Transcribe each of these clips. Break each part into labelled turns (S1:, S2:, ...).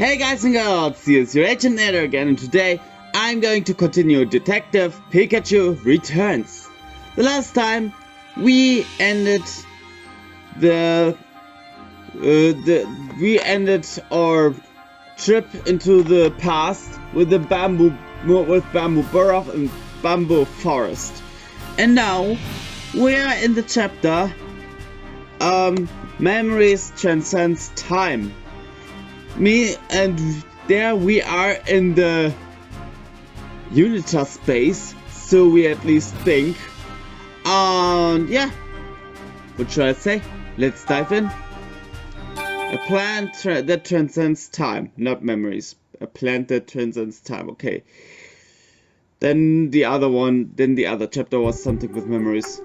S1: Hey guys and girls, here's your Achampnator again, and today I'm going to continue Detective Pikachu Returns. The last time we ended our trip into the past with the bamboo burrow and bamboo forest, and now we are in the chapter Memories Transcends Time. There we are in the Unita space, so we at least think. And yeah, what should I say? Let's dive in. A plant that transcends time, not memories. A plant that transcends time. Okay. Then the other chapter was something with memories.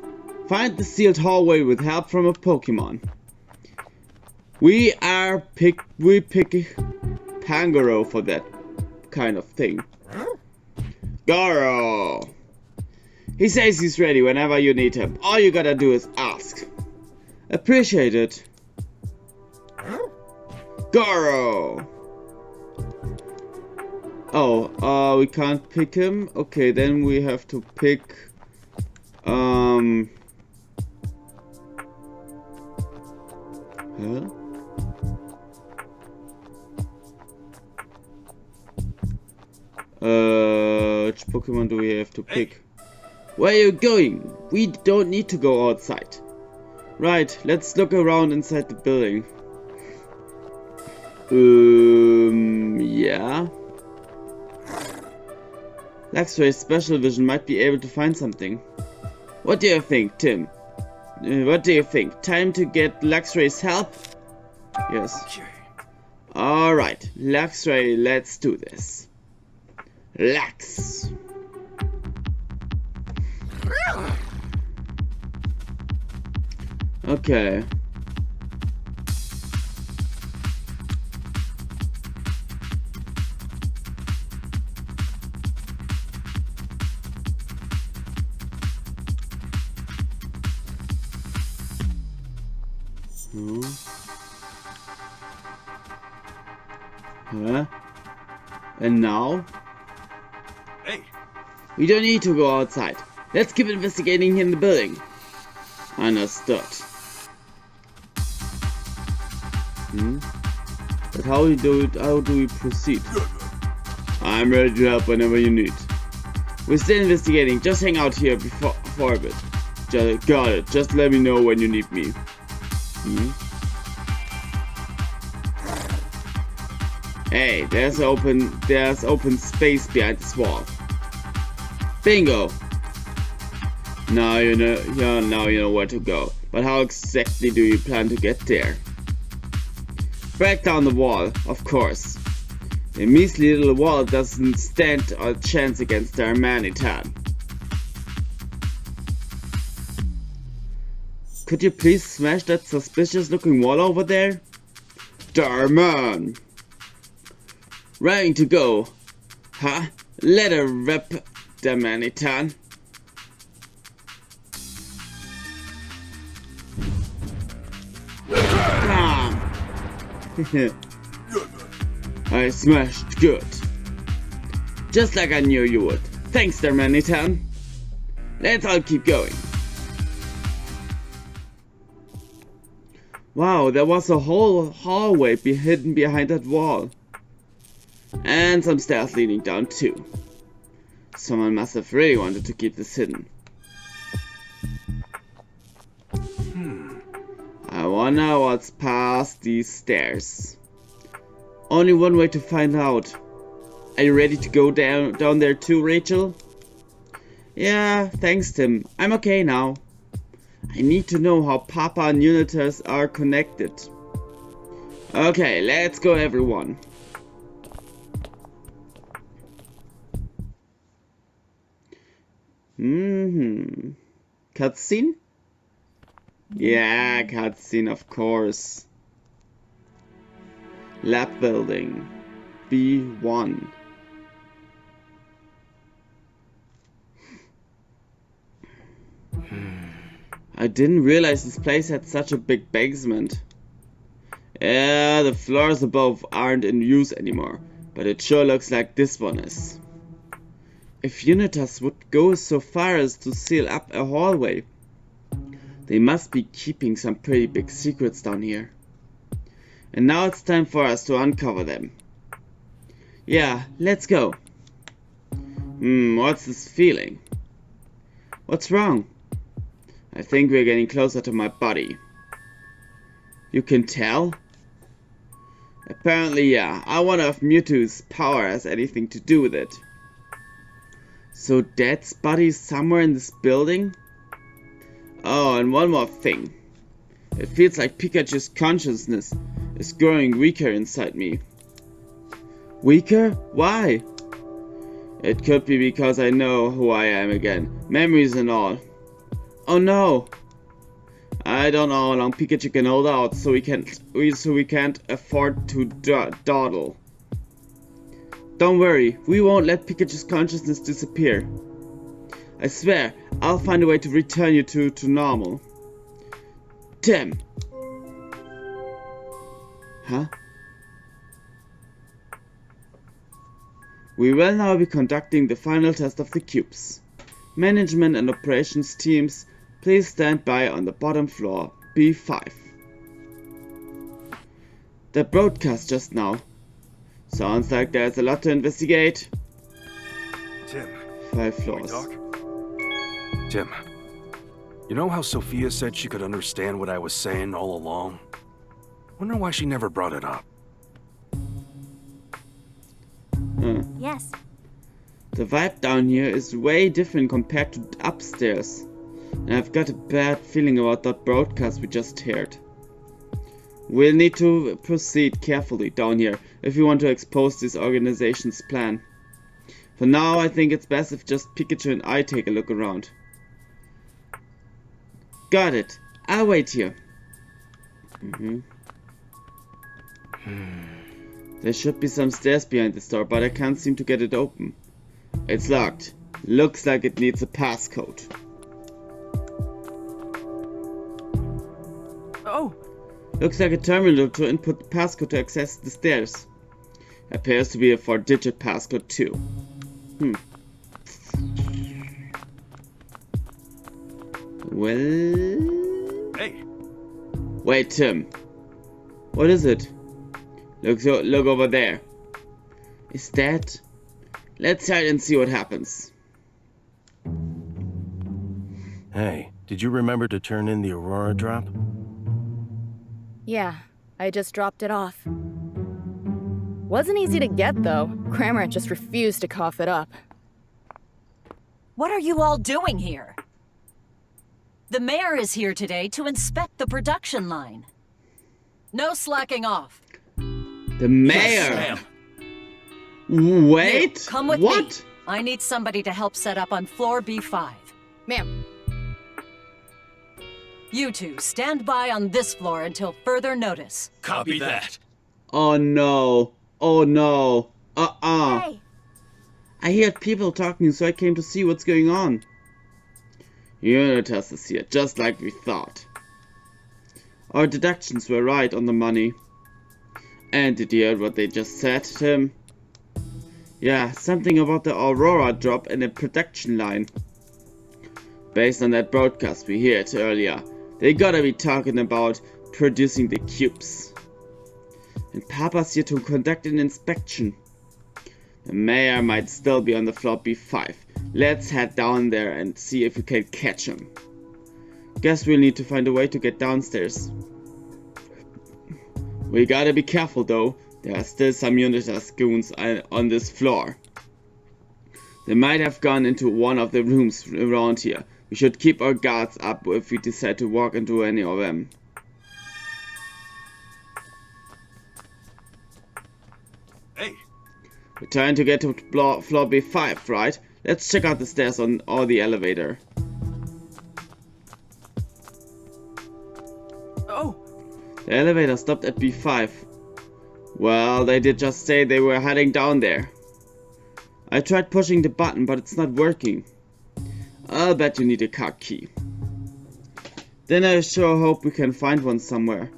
S1: Find the sealed hallway with help from a Pokemon. We pick Pangoro for that kind of thing. Goro! He says he's ready whenever you need him. All you gotta do is ask. Appreciate it. Goro! Oh, we can't pick him? Okay, then we have to pick... Huh? Which Pokemon do we have to pick? Where are you going? We don't need to go outside. Right, let's look around inside the building. Yeah. Luxray's special vision might be able to find something. What do you think, Tim? What do you think? Time to get Luxray's help? Yes.
S2: Okay.
S1: Alright, Luxray, let's do this. Lux. Okay. Huh? And now?
S2: Hey.
S1: We don't need to go outside. Let's keep investigating here in the building. Understood. But how do we proceed? I'm ready to help whenever you need. We're still investigating. Just hang out here for a bit. Got it. Just let me know when you need me. Hey, there's open space behind this wall. Bingo! Now you know where to go. But how exactly do you plan to get there? Break down the wall, of course. The measly little wall doesn't stand a chance against the Achampnator. Could you please smash that suspicious looking wall over there? Darman! Ready to go. Huh? Let her rep the Achampnator. I smashed good. Just like I knew you would. Thanks, Achampnator. Let's all keep going. Wow, there was a whole hallway hidden behind that wall. And some stairs leading down too. Someone must have really wanted to keep this hidden. I wonder what's past these stairs. Only one way to find out. Are you ready to go down there too, Rachel? Yeah, thanks, Tim. I'm okay now. I need to know how Papa and Unitas are connected. Okay, let's go, everyone. Cutscene? Yeah, cutscene, of course. Lab building. B1. I didn't realize this place had such a big basement. Yeah, the floors above aren't in use anymore, but it sure looks like this one is. If Unitas would go so far as to seal up a hallway, they must be keeping some pretty big secrets down here. And now it's time for us to uncover them. Yeah, let's go. What's this feeling? What's wrong? I think we're getting closer to my body. You can tell? Apparently, yeah. I wonder if Mewtwo's power has anything to do with it. So Dad's body is somewhere in this building? Oh, and one more thing. It feels like Pikachu's consciousness is growing weaker inside me. Weaker? Why? It could be because I know who I am again. Memories and all. Oh no! I don't know how long Pikachu can hold out, so we can't afford to dawdle. Don't worry, we won't let Pikachu's consciousness disappear. I swear, I'll find a way to return you to normal. Tim! Huh? We will now be conducting the final test of the cubes. Management and operations teams, please stand by on the bottom floor, B5. The broadcast just now. Sounds like there's a lot to investigate.
S2: Tim,
S1: 5
S2: can we
S1: floors.
S2: talk? Tim, you know how Sophia said she could understand what I was saying all along? Wonder why she never brought it up.
S3: Yes.
S1: The vibe down here is way different compared to upstairs. And I've got a bad feeling about that broadcast we just heard. We'll need to proceed carefully down here if we want to expose this organization's plan. For now, I think it's best if just Pikachu and I take a look around. Got it. I'll wait here. There should be some stairs behind this door, but I can't seem to get it open. It's locked. Looks like it needs a passcode.
S3: Oh!
S1: Looks like a terminal to input the passcode to access the stairs. Appears to be a 4-digit passcode too. Well...
S2: Hey,
S1: Wait, Tim. What is it? Look over there. Is that... Let's hide and see what happens.
S4: Hey, did you remember to turn in the Aurora drop?
S3: Yeah, I just dropped it off. Wasn't easy to get, though. Cramorant just refused to cough it up.
S5: What are you all doing here? The mayor is here today to inspect the production line. No slacking off.
S1: The mayor!
S2: Sam.
S1: Wait!
S5: You, come with
S1: what?
S5: me. I need somebody to help set up on floor B5.
S3: Ma'am.
S5: You two, stand by on this floor until further notice.
S2: Copy that.
S1: Oh no. Oh no.
S3: Hey!
S1: I heard people talking, so I came to see what's going on. Unitas is here, just like we thought. Our deductions were right on the money. And did you hear what they just said, Tim? Yeah, something about the Aurora drop in the production line. Based on that broadcast we heard earlier, they gotta be talking about producing the cubes. And Papa's here to conduct an inspection. The mayor might still be on the floor B5. Let's head down there and see if we can catch him. Guess we'll need to find a way to get downstairs. We gotta be careful though. There are still some Unitas goons on this floor. They might have gone into one of the rooms around here. We should keep our guards up if we decide to walk into any of them.
S2: Hey,
S1: We're trying to get to floor B5, right? Let's check out the stairs or the elevator.
S3: Oh!
S1: The elevator stopped at B5. Well, they did just say they were heading down there. I tried pushing the button, but it's not working. I'll bet you need a car key. Then I sure hope we can find one somewhere.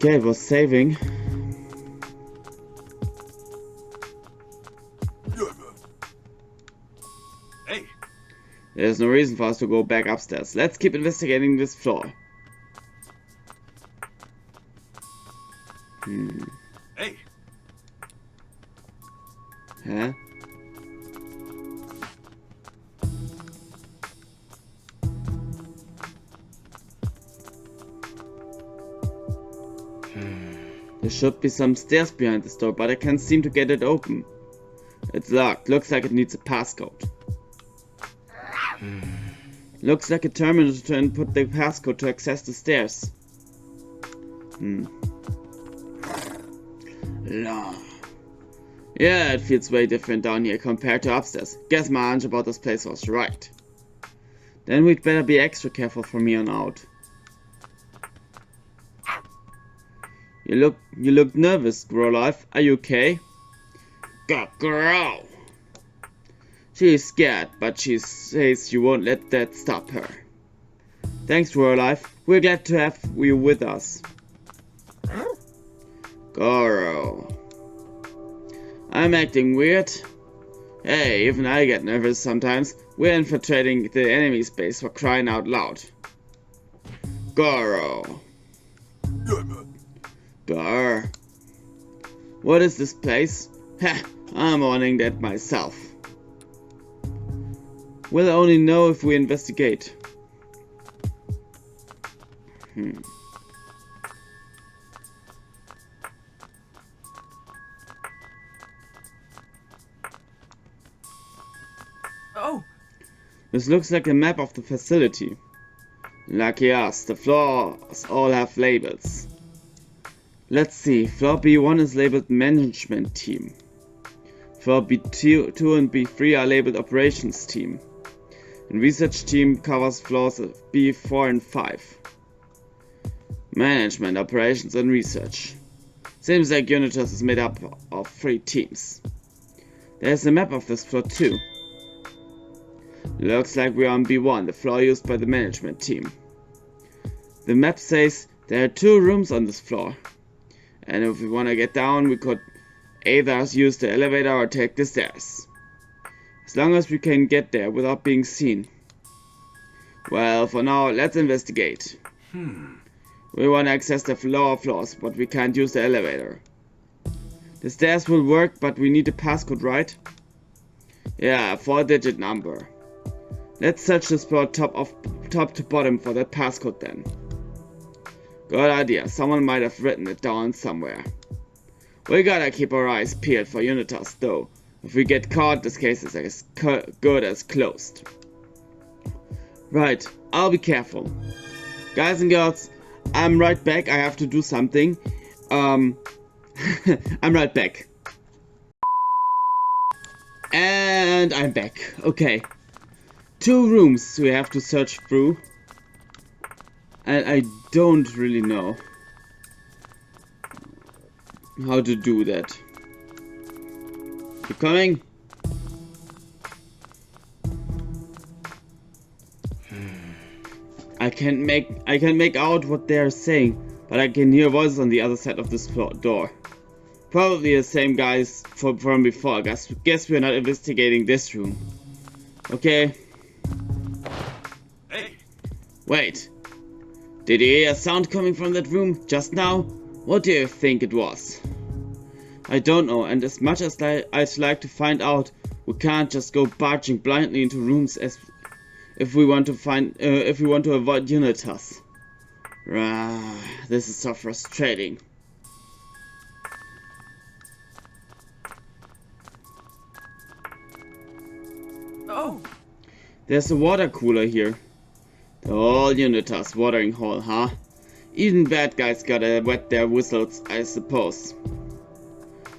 S1: Okay, it was saving.
S2: Hey,
S1: There's no reason for us to go back upstairs. Let's keep investigating this floor.
S2: hey.
S1: Huh? There should be some stairs behind this door, but I can't seem to get it open. It's locked. Looks like it needs a passcode. Looks like a terminal to input the passcode to access the stairs. Yeah, it feels way different down here compared to upstairs. Guess my hunch about this place was right. Then we'd better be extra careful from here on out. You look nervous, Growlife. Are you okay? Grow. She is scared, but she says you won't let that stop her. Thanks, Growlife. We're glad to have you with us. Goro. I'm acting weird. Hey, even I get nervous sometimes. We're infiltrating the enemy's base for crying out loud. Goro. Grr. What is this place? Heh, I'm owning that myself. We'll only know if we investigate.
S2: Oh,
S1: This looks like a map of the facility. Lucky us, the floors all have labels. Let's see, floor B1 is labeled Management Team. Floor B2 and B3 are labeled Operations Team. And Research Team covers floors B4 and 5. Management, Operations and Research. Seems like Unitas is made up of 3 teams. There's a map of this floor too. Looks like we're on B1, the floor used by the Management Team. The map says there are 2 rooms on this floor. And if we want to get down, we could either use the elevator or take the stairs. As long as we can get there without being seen. Well, for now, let's investigate. We want to access the lower floors, but we can't use the elevator. The stairs will work, but we need a passcode, right? Yeah, a 4-digit number. Let's search this floor top to bottom for that passcode then. Good idea, someone might have written it down somewhere. We gotta keep our eyes peeled for Unitas though. If we get caught, this case is as good as closed. Right, I'll be careful. Guys and girls, I'm right back, I have to do something. I'm right back. And I'm back, okay. 2 rooms we have to search through. And I don't really know how to do that. You coming? I can't make out what they're saying, but I can hear voices on the other side of this door. Probably the same guys from before. Guess we're not investigating this room. Okay.
S2: hey.
S1: Wait. Did you hear a sound coming from that room just now? What do you think it was? I don't know, and as much as I'd like to find out, we can't just go barging blindly into rooms as if we want to avoid Unitas. This is so frustrating.
S2: Oh,
S1: There's a water cooler here. The whole Unitas watering hole, huh? Even bad guys gotta wet their whistles, I suppose.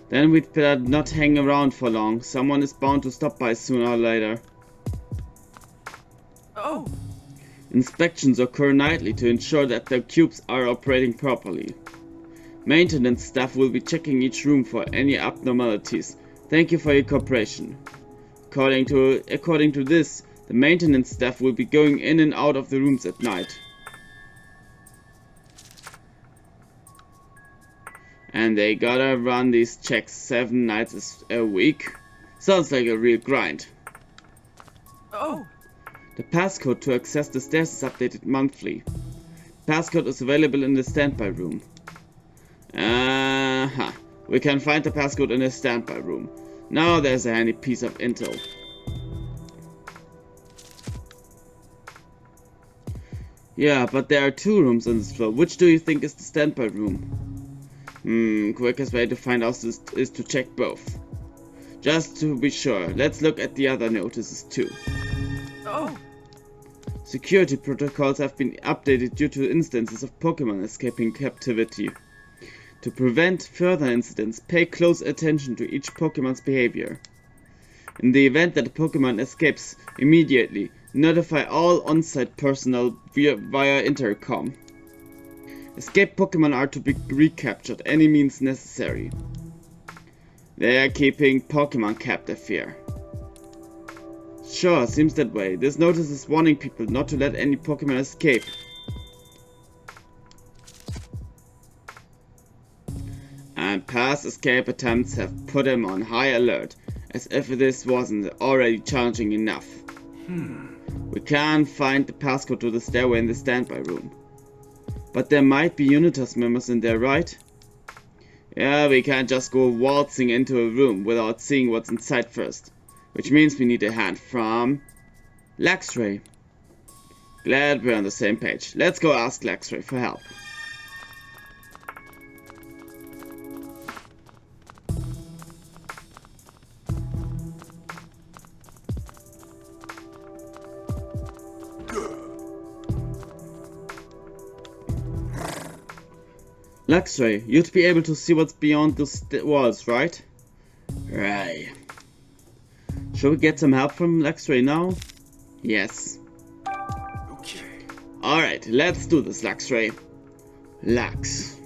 S1: Then we'd better not hang around for long. Someone is bound to stop by sooner or later.
S2: oh.
S1: Inspections occur nightly to ensure that the cubes are operating properly. Maintenance staff will be checking each room for any abnormalities. Thank you for your cooperation. According to this, the maintenance staff will be going in and out of the rooms at night. And they gotta run these checks 7 nights a week. Sounds like a real grind.
S2: Oh!
S1: The passcode to access the stairs is updated monthly. Passcode is available in the standby room. We can find the passcode in the standby room. Now there's a handy piece of intel. Yeah, but there are 2 rooms on this floor. Which do you think is the standby room? Quickest way to find out is to check both. Just to be sure, let's look at the other notices too.
S2: Oh!
S1: Security protocols have been updated due to instances of Pokémon escaping captivity. To prevent further incidents, pay close attention to each Pokémon's behavior. In the event that a Pokémon escapes, immediately notify all on-site personnel via intercom. Escaped Pokémon are to be recaptured any means necessary. They are keeping Pokémon captive here. Sure, seems that way. This notice is warning people not to let any Pokémon escape. And past escape attempts have put him on high alert, as if this wasn't already challenging enough. We can't find the passcode to the stairway in the standby room. But there might be Unitas members in there, right? Yeah, we can't just go waltzing into a room without seeing what's inside first. Which means we need a hand from Luxray. Glad we're on the same page. Let's go ask Luxray for help. Luxray, you'd be able to see what's beyond those walls, right? Right. Should we get some help from Luxray now? Yes.
S2: Okay.
S1: Alright, let's do this, Luxray. Lux.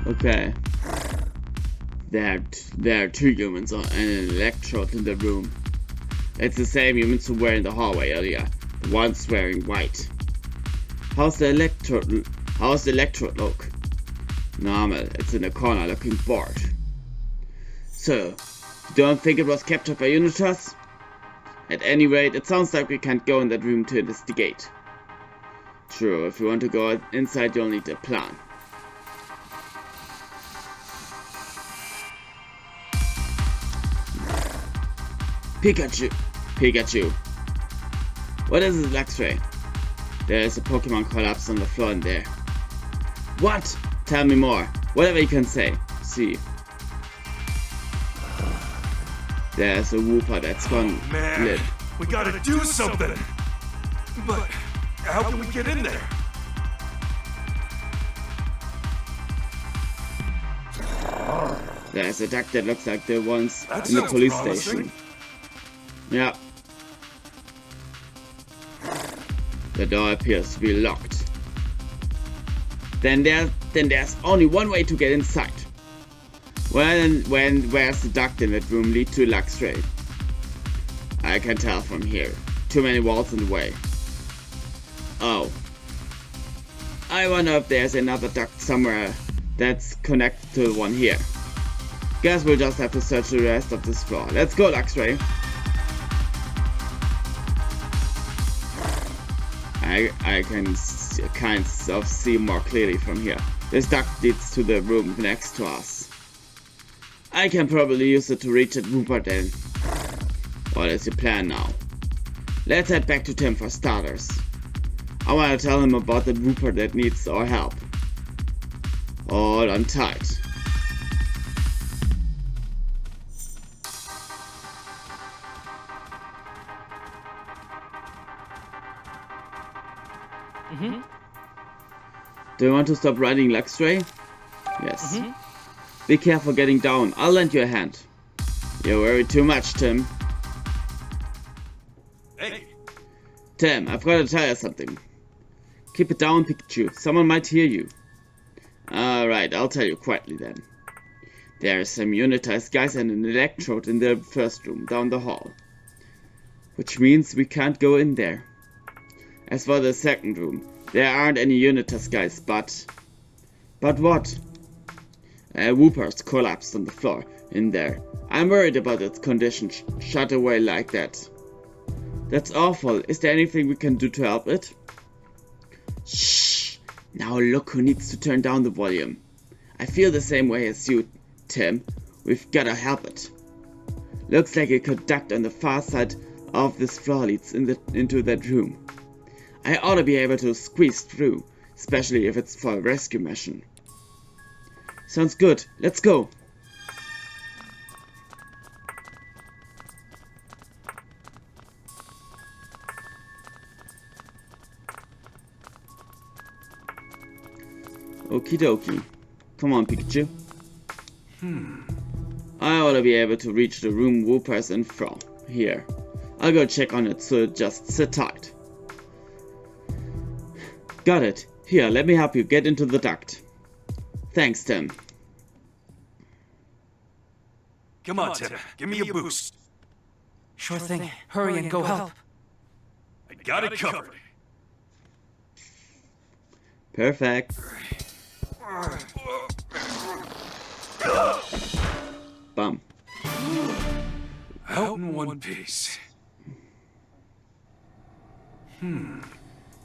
S1: Okay. There are 2 humans and an electrode in the room. It's the same humans who were in the hallway earlier. The one's wearing white. How's the electrode look? Normal, it's in a corner looking bored. So, you don't think it was captured by Unitas? At any rate, it sounds like we can't go in that room to investigate. True, if you want to go inside you'll need a plan. Pikachu. What is it, Luxray? There is a Pokemon collapse on the floor in there. What? Tell me more. Whatever you can say. See. There's a Wooper that's gone lit.
S2: We gotta do something! But how can we get in there?
S1: There's a duck that looks like the ones
S2: That
S1: in the
S2: sounds
S1: police
S2: promising.
S1: station. Yeah. The door appears to be locked. Then there's only one way to get inside. Where's the duct in that room lead to Luxray? I can tell from here. Too many walls in the way. Oh. I wonder if there's another duct somewhere that's connected to the one here. Guess we'll just have to search the rest of this floor. Let's go, Luxray. I can kind of see more clearly from here. This duct leads to the room next to us. I can probably use it to reach that Wooper then. What is your plan now? Let's head back to Tim for starters. I want to tell him about that Wooper that needs our help. Hold on tight. Do you want to stop riding Luxray? Yes. Be careful getting down. I'll lend you a hand. You worry too much, Tim.
S2: Hey!
S1: Tim, I've got to tell you something. Keep it down, Pikachu. Someone might hear you. Alright, I'll tell you quietly then. There are some unitized guys and an electrode in the first room down the hall. Which means we can't go in there. As for the second room, there aren't any unitized guys, but what? Whooper's collapsed on the floor in there. I'm worried about its condition shut away like that. That's awful. Is there anything we can do to help it? Shh! Now look who needs to turn down the volume. I feel the same way as you, Tim. We've gotta help it. Looks like a conduct on the far side of this floor leads into that room. I ought to be able to squeeze through, especially if it's for a rescue mission. Sounds good. Let's go. Okie dokie. Come on, Pikachu. I ought to be able to reach the room Whooper's in from here. I'll go check on it, so just sit tight. Got it. Here, let me help you get into the duct. Thanks, Tim.
S2: Come on, Tim. Give me a boost.
S6: Sure thing. Hurry and go help.
S2: I got it covered.
S1: Perfect. Bum.
S2: Out in one piece.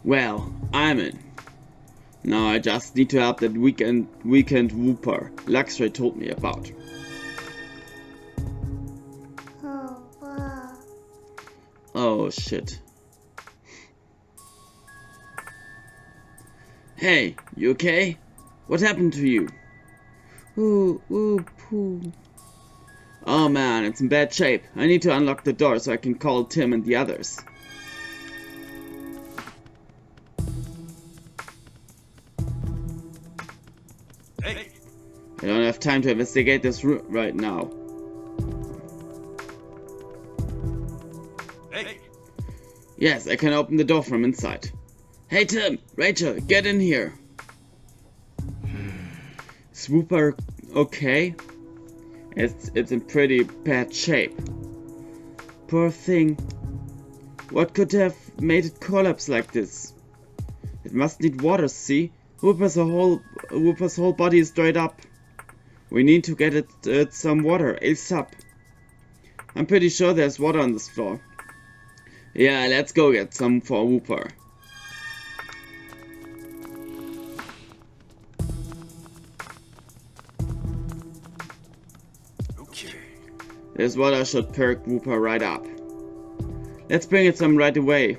S1: Well, I'm in. Now I just need to help that weekend Whooper Luxray told me about. Oh shit. Hey, you okay? What happened to you? Poo. Oh man, it's in bad shape. I need to unlock the door so I can call Tim and the others.
S2: Hey!
S1: I don't have time to investigate this room right now.
S2: Hey!
S1: Yes, I can open the door from inside. Hey Tim, Rachel, get in here. Is Whooper okay? It's in pretty bad shape. Poor thing. What could have made it collapse like this? It must need water, see? Whooper's whole body is dried up. We need to get it some water ASAP. I'm pretty sure there's water on this floor. Yeah, let's go get some for Whooper.
S2: Okay.
S1: This water should perk Whooper right up. Let's bring it some right away.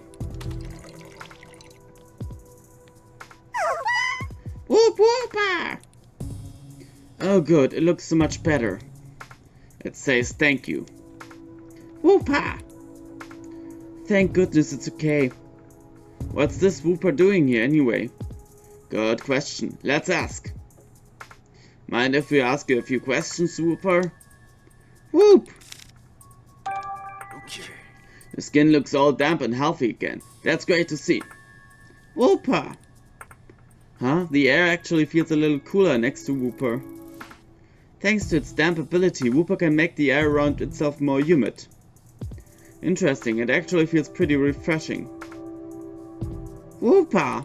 S1: Whooper! Oh good, it looks so much better. It says thank you. Whooper! Thank goodness it's okay. What's this Whooper doing here anyway? Good question. Let's ask. Mind if we ask you a few questions, Whooper? Whoop!
S2: Okay.
S1: Your skin looks all damp and healthy again. That's great to see. Whooper! Huh? The air actually feels a little cooler next to Whooper. Thanks to its damp ability, Whooper can make the air around itself more humid. Interesting, it actually feels pretty refreshing. Whooper!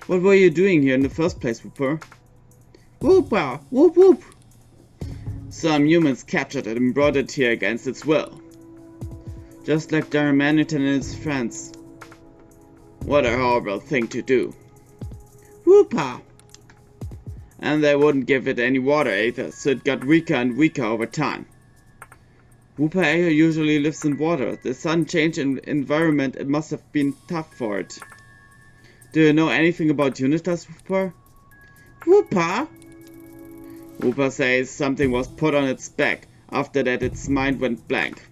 S1: What were you doing here in the first place, Whooper? Whooper! Whoop whoop! Some humans captured it and brought it here against its will. Just like Achampnator and his friends. What a horrible thing to do. Whooper! And they wouldn't give it any water either, so it got weaker and weaker over time. Whooper usually lives in water. The sudden change in environment, it must have been tough for it. Do you know anything about Unitas, Whooper? Whooper? Whooper says something was put on its back. After that its mind went blank.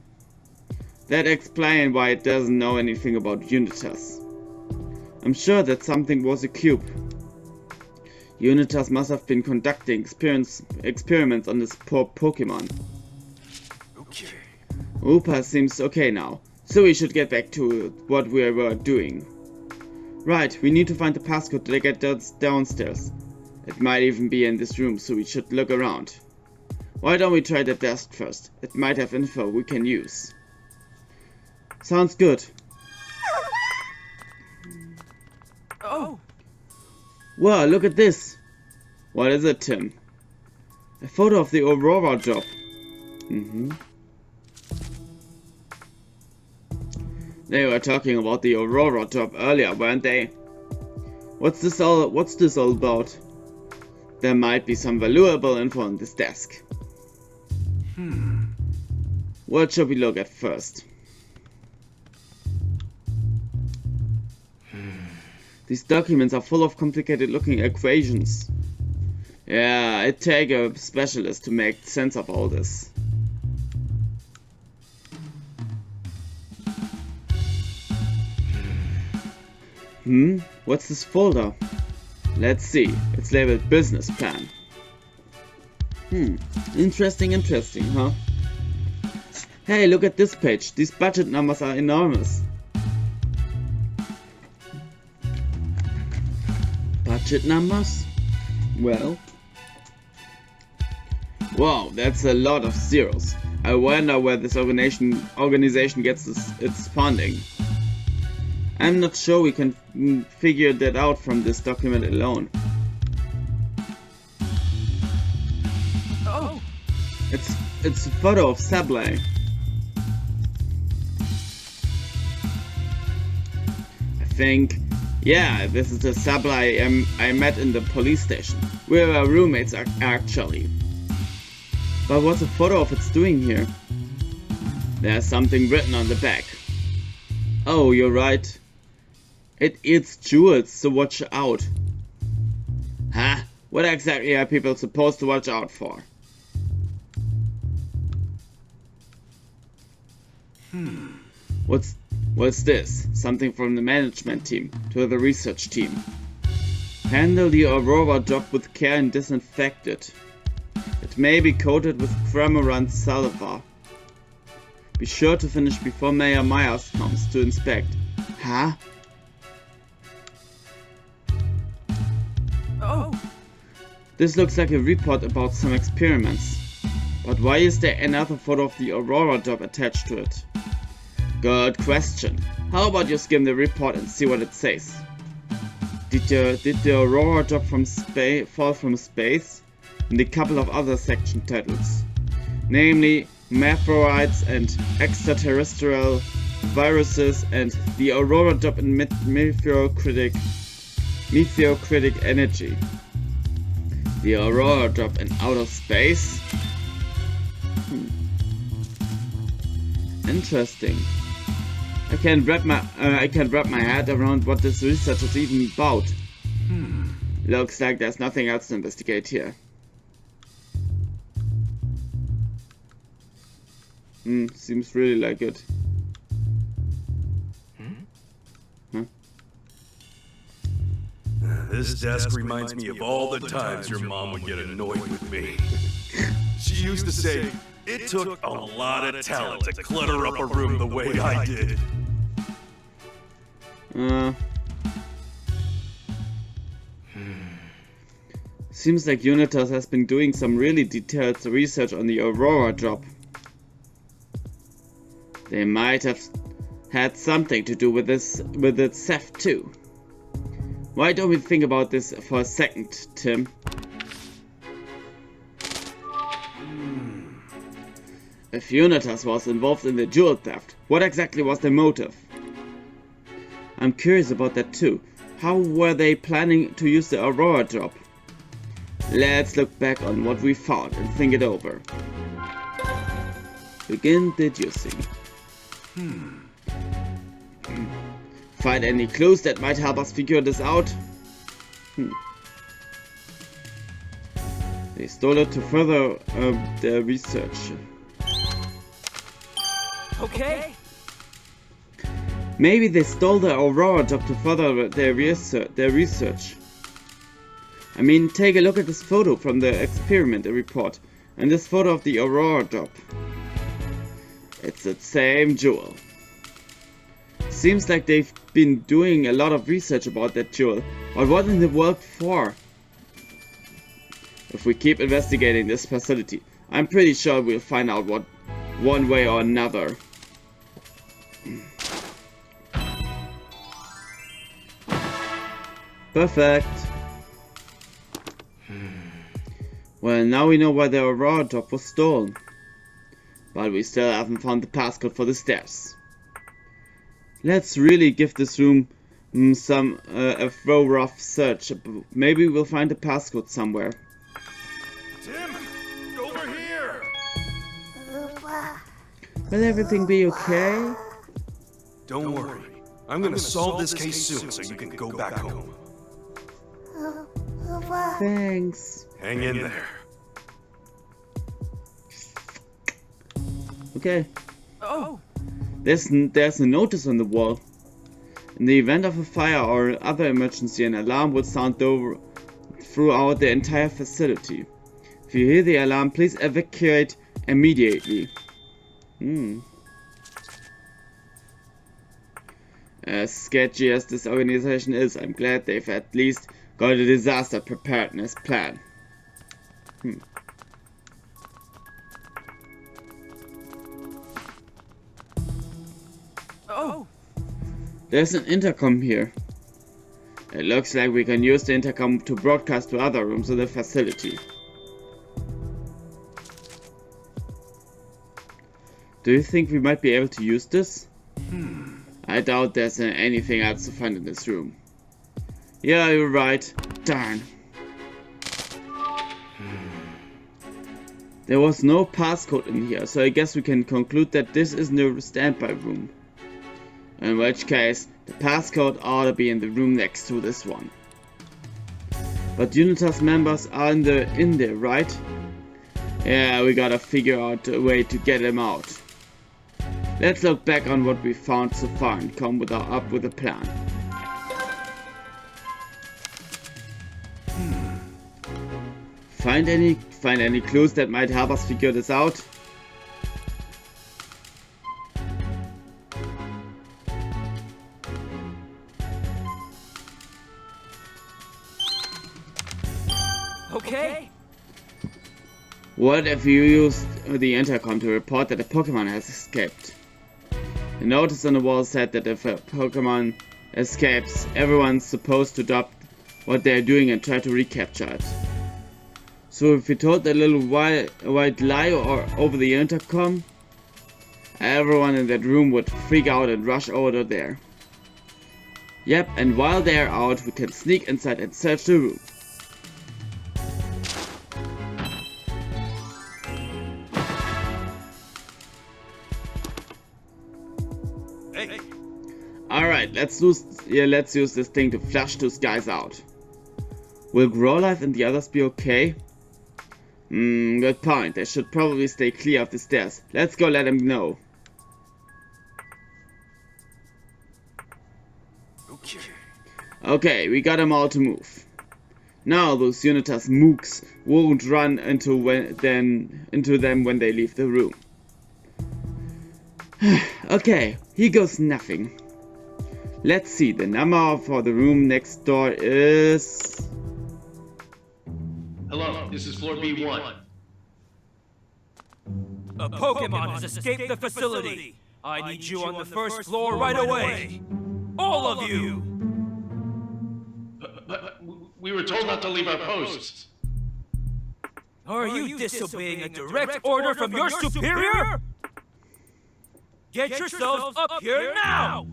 S1: That explains why it doesn't know anything about Unitas. I'm sure that something was a cube. Unitas must have been conducting experiments on this poor Pokemon.
S2: Okay.
S1: Whooper seems okay now, so we should get back to what we were doing. Right, we need to find the passcode to get downstairs. It might even be in this room, so we should look around. Why don't we try the desk first? It might have info we can use. Sounds good.
S6: Oh!
S1: Wow, look at this. What is it, Tim? A photo of the Aurora job. They were talking about the Aurora job earlier, weren't they? What's this all about? There might be some valuable info on this desk. What should we look at first? These documents are full of complicated looking equations. Yeah, it'd take a specialist to make sense of all this. What's this folder? Let's see. It's labeled business plan. Interesting, huh? Hey, look at this page. These budget numbers are enormous. Budget numbers? Well. Wow, that's a lot of zeros. I wonder where this organization gets its funding. I'm not sure we can figure that out from this document alone.
S6: Oh!
S1: It's a photo of Sableye. I think, yeah, this is the Sableye I met in the police station. We were roommates actually. But what's a photo of it's doing here? There's something written on the back. Oh, you're right. It eats jewels, so watch out. Huh? What exactly are people supposed to watch out for? What's this? Something from the management team to the research team. Handle the Aurora job with care and disinfect it. It may be coated with Cramorant Salva. Be sure to finish before Mayor Myers comes to inspect. Huh?
S6: Oh!
S1: This looks like a report about some experiments. But why is there another photo of the Aurora job attached to it? Good question. How about you skim the report and see what it says? Did the Aurora job fall from space? And a couple of other section titles. Namely, Meteorites and Extraterrestrial Viruses and the Aurora job in Meteocritic Energy. The Aurora drop in outer space? Interesting. I can't wrap my head around what this research is even about. Looks like there's nothing else to investigate here. Seems really like it. Huh?
S2: This desk reminds me of all the times your mom would get annoyed with me. She used to say, it took a lot of talent to clutter up a room the way I did.
S1: Seems like Unitas has been doing some really detailed research on the Aurora drop. They might have had something to do with its theft too. Why don't we think about this for a second, Tim? If Unitas was involved in the jewel theft, what exactly was their motive? I'm curious about that too. How were they planning to use the Aurora drop? Let's look back on what we found and think it over. Begin deducing. Find any clues that might help us figure this out? They stole it to further their research.
S6: Okay.
S1: Maybe they stole the Aurora job to further their research. I mean, take a look at this photo from the experiment report and this photo of the Aurora job. It's the same jewel. Seems like they've been doing a lot of research about that jewel, but what in the world for? if we keep investigating this facility. I'm pretty sure we'll find out what one way or another. Perfect. Well, now we know why the Aurora Drop was stolen. But we still haven't found the passcode for the stairs. Let's really give this room a thorough rough search. Maybe we'll find the passcode somewhere.
S2: Tim, over here.
S1: Will everything be okay?
S2: Don't worry. I'm gonna solve this case soon so you can go back home.
S1: Thanks.
S2: Hang in there.
S1: Okay.
S6: Oh.
S1: There's a notice on the wall. In the event of a fire or other emergency, an alarm will sound throughout the entire facility. If you hear the alarm, please evacuate immediately. As sketchy as this organization is, I'm glad they've at least got a disaster preparedness plan.
S6: Oh.
S1: There's an intercom here. It looks like we can use the intercom to broadcast to other rooms of the facility. Do you think we might be able to use this? I doubt there's anything else to find in this room. Yeah, you're right. Darn. There was no passcode in here, so I guess we can conclude that this isn't a standby room. In which case, the passcode ought to be in the room next to this one. But Unitas members are in there, right? Yeah, we gotta figure out a way to get them out. Let's look back on what we found so far and come up with a plan. Find any clues that might help us figure this out?
S6: Okay.
S1: What if you used the intercom to report that a Pokemon has escaped? The notice on the wall said that if a Pokemon escapes, everyone's supposed to drop what they're doing and try to recapture it. So if we told a little white lie over the intercom, everyone in that room would freak out and rush over there. Yep, and while they're out, we can sneak inside and search the room.
S2: Hey,
S1: Alright, let's use this thing to flush those guys out. Will Growlithe and the others be okay? Good point. They should probably stay clear of the stairs. Let's go let them know.
S2: okay.
S1: Okay, we got them all to move. Now those Unitas mooks won't run into them when they leave the room. Okay, here goes nothing. Let's see, the number for the room next door is...
S7: Hello, this is floor B1.
S6: A Pokemon has escaped the facility. I need you on the first floor right away. All of you.
S7: But we were told not to leave our posts.
S6: Are you disobeying a direct order from your superior? Get yourselves up here now!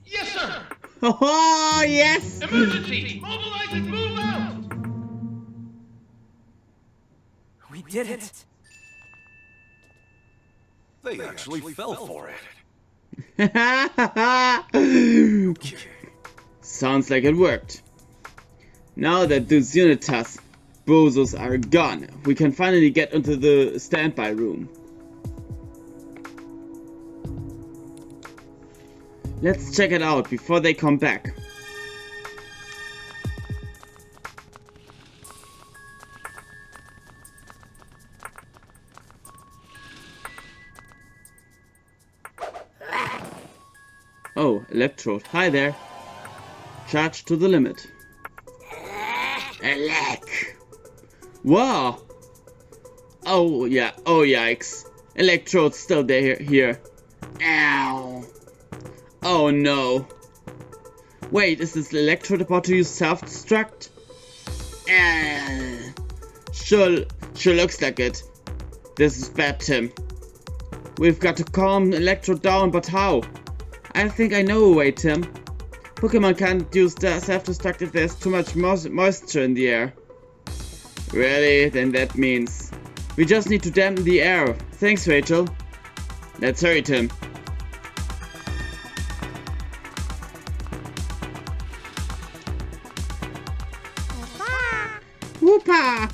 S7: Yes, sir!
S1: Oh, yes!
S7: Emergency! Mobilize and move out!
S6: We did it.
S2: They actually fell for it.
S1: Sounds like it worked. Now that those Unitas bozos are gone, we can finally get into the standby room. Let's check it out before they come back. Oh, Electrode. Hi there. Charge to the limit. Elec! Wow! Oh yeah, oh yikes. Electrode's still there here. Ow! Oh no. Wait, is this Electrode about to use self-destruct? Sure looks like it. This is bad, Tim. We've got to calm Electrode down, but how? I think I know a way, Tim. Pokemon can't use the self-destruct if there's too much moisture in the air. Really? Then that means we just need to dampen the air. Thanks, Rachel. Let's hurry, Tim. Whoopa!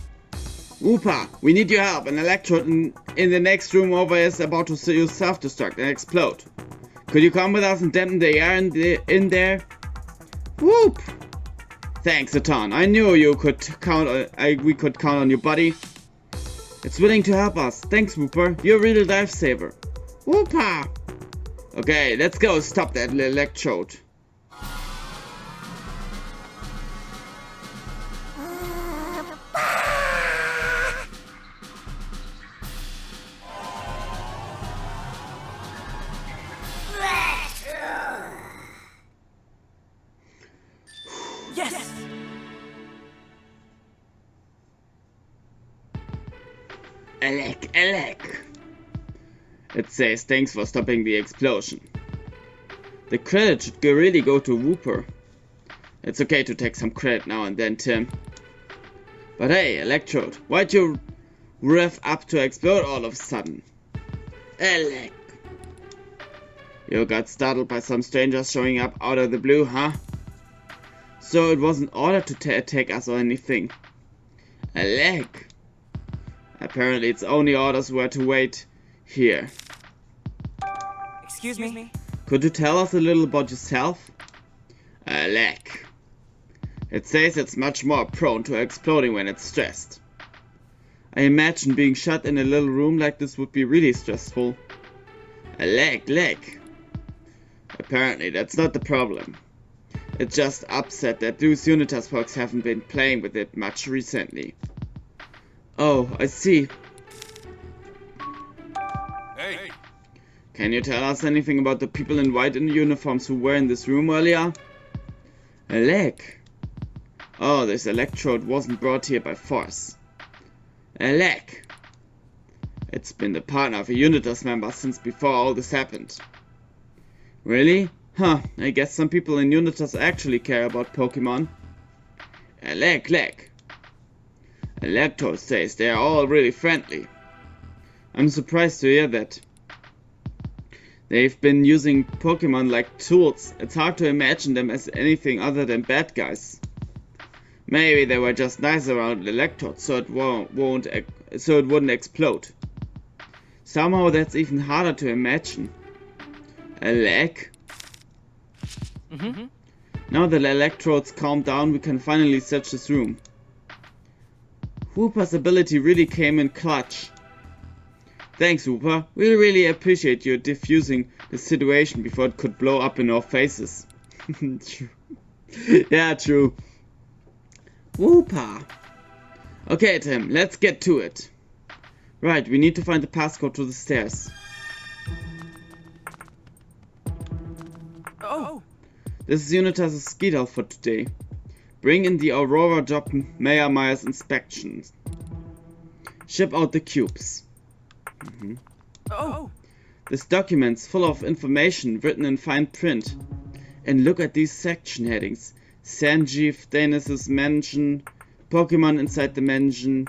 S1: Whoopa, we need your help. An Electrode in the next room over is about to use self-destruct and explode. Could you come with us and dampen the air in there? Whoop! Thanks a ton. I knew you could count. We could count on you, buddy. It's willing to help us. Thanks, Whooper. You're a real lifesaver. Whoopa! Okay, let's go. Stop that Electrode.
S5: Yes!
S1: Elec. It says thanks for stopping the explosion. The credit should really go to Whooper. It's okay to take some credit now and then, Tim. But hey, Electrode, why'd you rev up to explode all of a sudden? Elec. You got startled by some strangers showing up out of the blue, huh? So it wasn't ordered to attack us or anything. Elec. Apparently its only orders were to wait here.
S6: Excuse me?
S1: Could you tell us a little about yourself? Elec. It says it's much more prone to exploding when it's stressed. I imagine being shut in a little room like this would be really stressful. Elec. Apparently that's not the problem. It's just upset that those Unitas folks haven't been playing with it much recently. Oh, I see.
S2: Hey!
S1: Can you tell us anything about the people in white in uniforms who were in this room earlier? Elec. Oh, this Electrode wasn't brought here by force. Elec. It's been the partner of a Unitas member since before all this happened. Really? Huh, I guess some people in Unitas actually care about Pokemon. Elec. Electrode says they are all really friendly. I'm surprised to hear that. They've been using Pokemon like tools. It's hard to imagine them as anything other than bad guys. Maybe they were just nice around Electrode so it wouldn't explode. Somehow that's even harder to imagine. Elec. Now that Electrode's calmed down, we can finally search this room. Whooper's ability really came in clutch. Thanks, Whooper. We really appreciate you diffusing the situation before it could blow up in our faces. True. Yeah, true. Whooper. Okay, Tim, let's get to it. Right, we need to find the passcode to the stairs.
S6: Oh!
S1: This is Unitas' skedaddle for today. Bring in the Aurora job Mayor Myers inspections. Ship out the cubes.
S6: Oh!
S1: This document's full of information written in fine print. And look at these section headings. Sanjeev Dennis's mansion, Pokemon inside the mansion.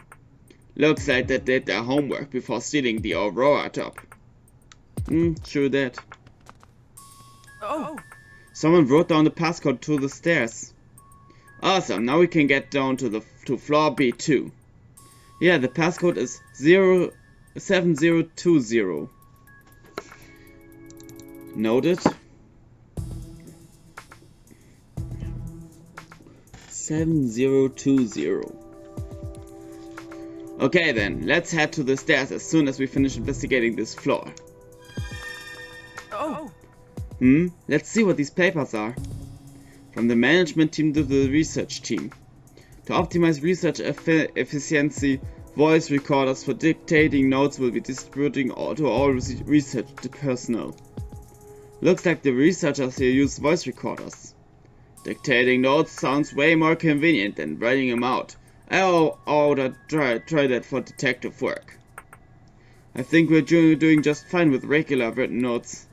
S1: Looks like they did their homework before stealing the Aurora job. True that.
S6: Oh!
S1: Someone wrote down the passcode to the stairs. Awesome, now we can get down to floor B2. Yeah, the passcode is 7020. Noted. 7020. Okay then, let's head to the stairs as soon as we finish investigating this floor.
S6: Oh!
S1: Let's see what these papers are. From the management team to the research team. To optimize research efficiency, voice recorders for dictating notes will be distributing to all research personnel. Looks like the researchers here use voice recorders. Dictating notes sounds way more convenient than writing them out. I ought to try that for detective work. I think we're doing just fine with regular written notes.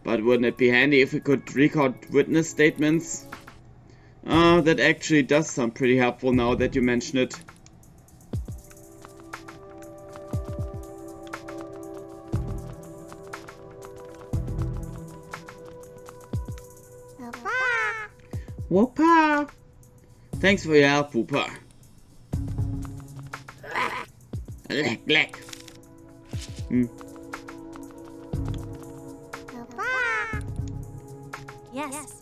S1: But wouldn't it be handy if we could record witness statements? That actually does sound pretty helpful now that you mention it. Whoopa! Thanks for your help, Whoopa. Leck.
S5: Yes.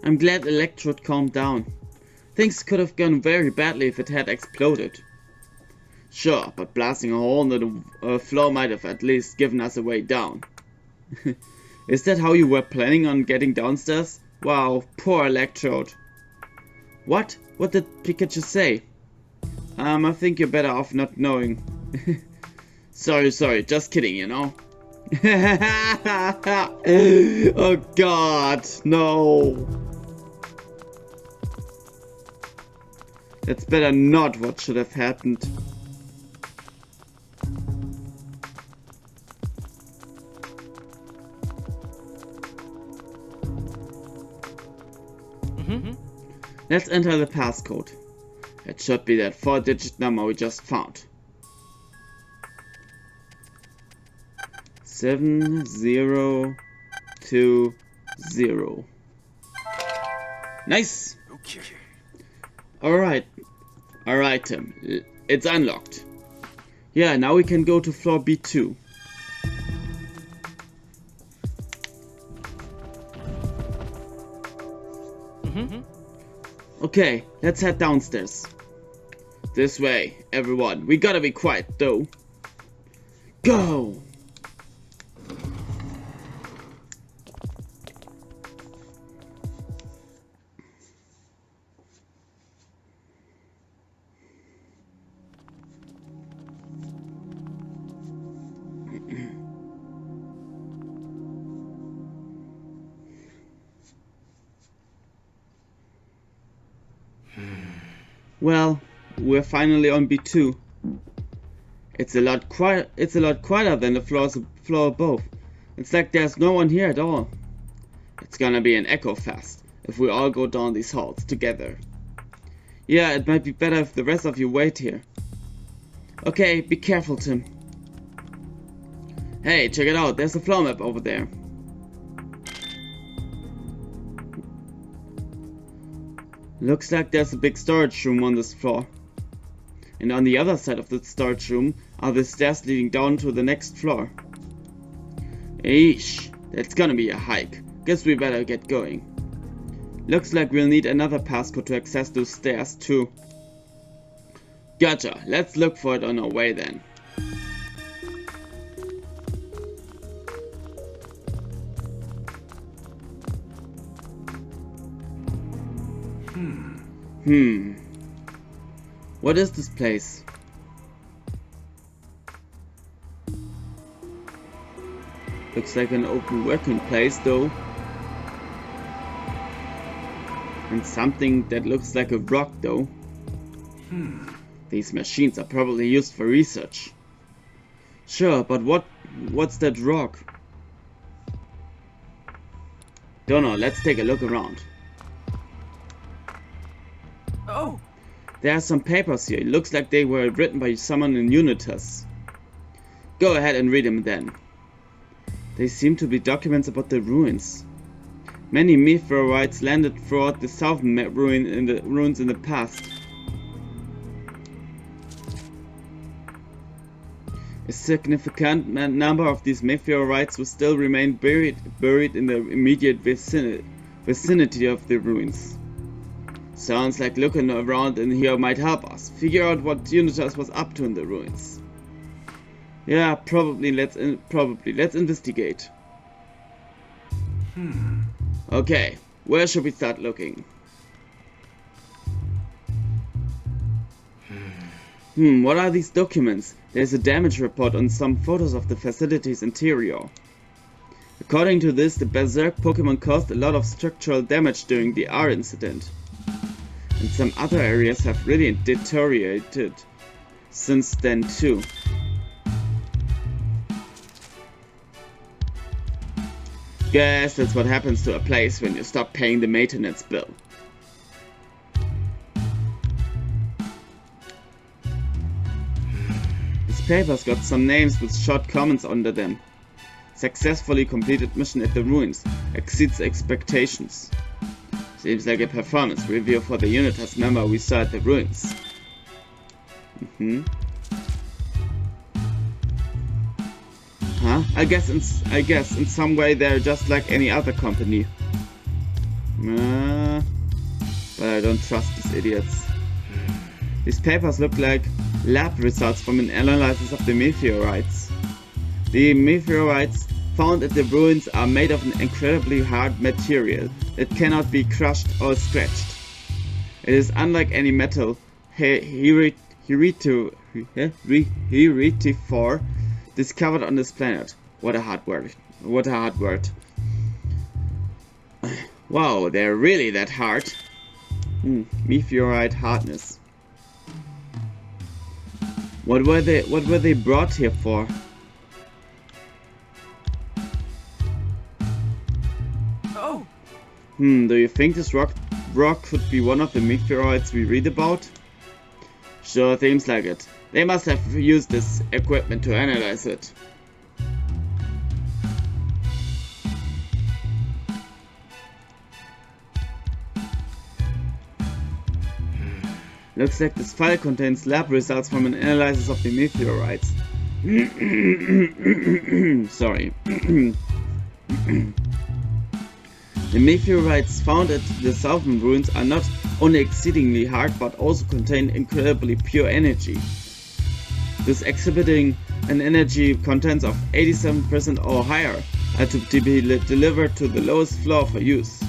S1: I'm glad Electrode calmed down. Things could have gone very badly if it had exploded. Sure, but blasting a hole in the floor might have at least given us a way down. Is that how you were planning on getting downstairs? Wow, poor Electrode. What? What did Pikachu say? I think you're better off not knowing. Sorry, just kidding, you know. Oh god, no. That's better not what should have happened. Let's enter the passcode. It should be that 4-digit number we just found. 7020. Nice.
S2: Okay.
S1: Alright, Tim. It's unlocked. Yeah, now we can go to floor B2. Okay, let's head downstairs. This way, everyone. We gotta be quiet, though. Go! Well, we're finally on B2. It's a lot quieter than the floor above. It's like there's no one here at all. It's gonna be an echo fest if we all go down these halls together. Yeah, it might be better if the rest of you wait here. Okay, be careful, Tim. Hey, check it out. There's a floor map over there. Looks like there's a big storage room on this floor. And on the other side of the storage room are the stairs leading down to the next floor. Eesh, that's gonna be a hike. Guess we better get going. Looks like we'll need another passcode to access those stairs too. Gotcha, let's look for it on our way then. What is this place? Looks like an open working place though. And something that looks like a rock though. These machines are probably used for research. Sure, but what's that rock? Don't know, let's take a look around.
S6: Oh!
S1: There are some papers here. It looks like they were written by someone in Unitas. Go ahead and read them then. They seem to be documents about the ruins. Many meteorites landed throughout the southern ruins in the past. A significant number of these meteorites will still remain buried in the immediate vicinity of the ruins. Sounds like looking around in here might help us figure out what Unitas was up to in the ruins. Yeah, probably. Let's investigate. Okay, where should we start looking? What are these documents? There's a damage report on some photos of the facility's interior. According to this, the Berserk Pokemon caused a lot of structural damage during the R incident. And some other areas have really deteriorated since then too. Guess that's what happens to a place when you stop paying the maintenance bill. This paper's got some names with short comments under them. Successfully completed mission at the ruins. Exceeds expectations. Seems like a performance review for the Unitas member we saw at the ruins. Huh? I guess in some way they're just like any other company. But I don't trust these idiots. These papers look like lab results from an analysis of the meteorites. The meteorites found at the ruins are made of an incredibly hard material that cannot be crushed or scratched. It is unlike any metal heretofore discovered on this planet. What a hard word. What a hard word. Wow, they're really that hard. Meteorite hardness. What were they brought here for?
S6: Oh.
S1: Do you think this rock could be one of the meteorites we read about? Sure, seems like it. They must have used this equipment to analyze it. Looks like this file contains lab results from an analysis of the meteorites. Sorry. The meteorites found at the southern ruins are not only exceedingly hard but also contain incredibly pure energy. This exhibiting an energy content of 87% or higher are to be delivered to the lowest floor for use.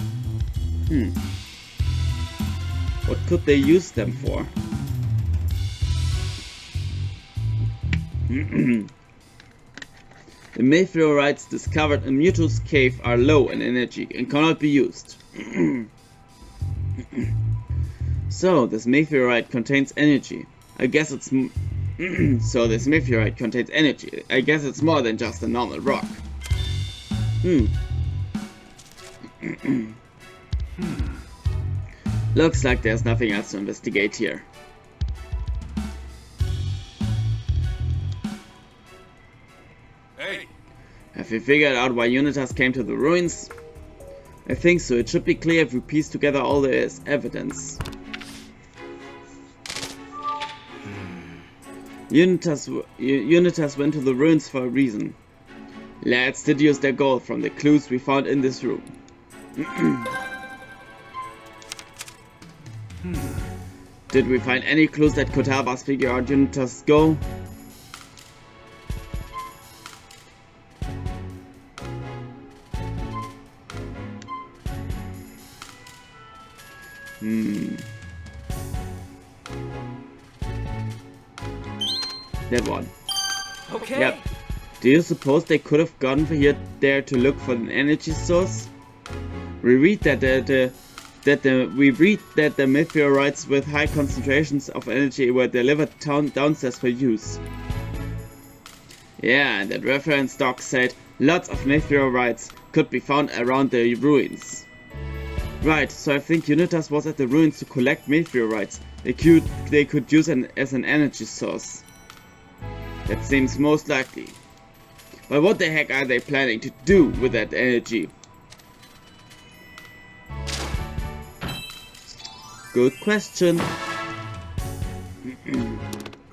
S1: What could they use them for? The meteorites discovered in Mewtwo's cave are low in energy and cannot be used. So, this meteorite contains energy. I guess it's this meteorite contains energy. I guess it's more than just a normal rock. Looks like there's nothing else to investigate here.
S2: Hey!
S1: Have you figured out why Unitas came to the ruins? I think so. It should be clear if we piece together all there is evidence. Unitas went to the ruins for a reason. Let's deduce their goal from the clues we found in this room. Did we find any clues that could help us figure out Unitas' goal? That one.
S6: Okay.
S1: Yep. Do you suppose they could have gone there to look for an energy source? We read that the meteorites with high concentrations of energy were delivered downstairs for use. Yeah, and that reference doc said lots of meteorites could be found around the ruins. Right, so I think Unitas was at the ruins to collect meteorites they could use as an energy source. That seems most likely. But what the heck are they planning to do with that energy? Good question.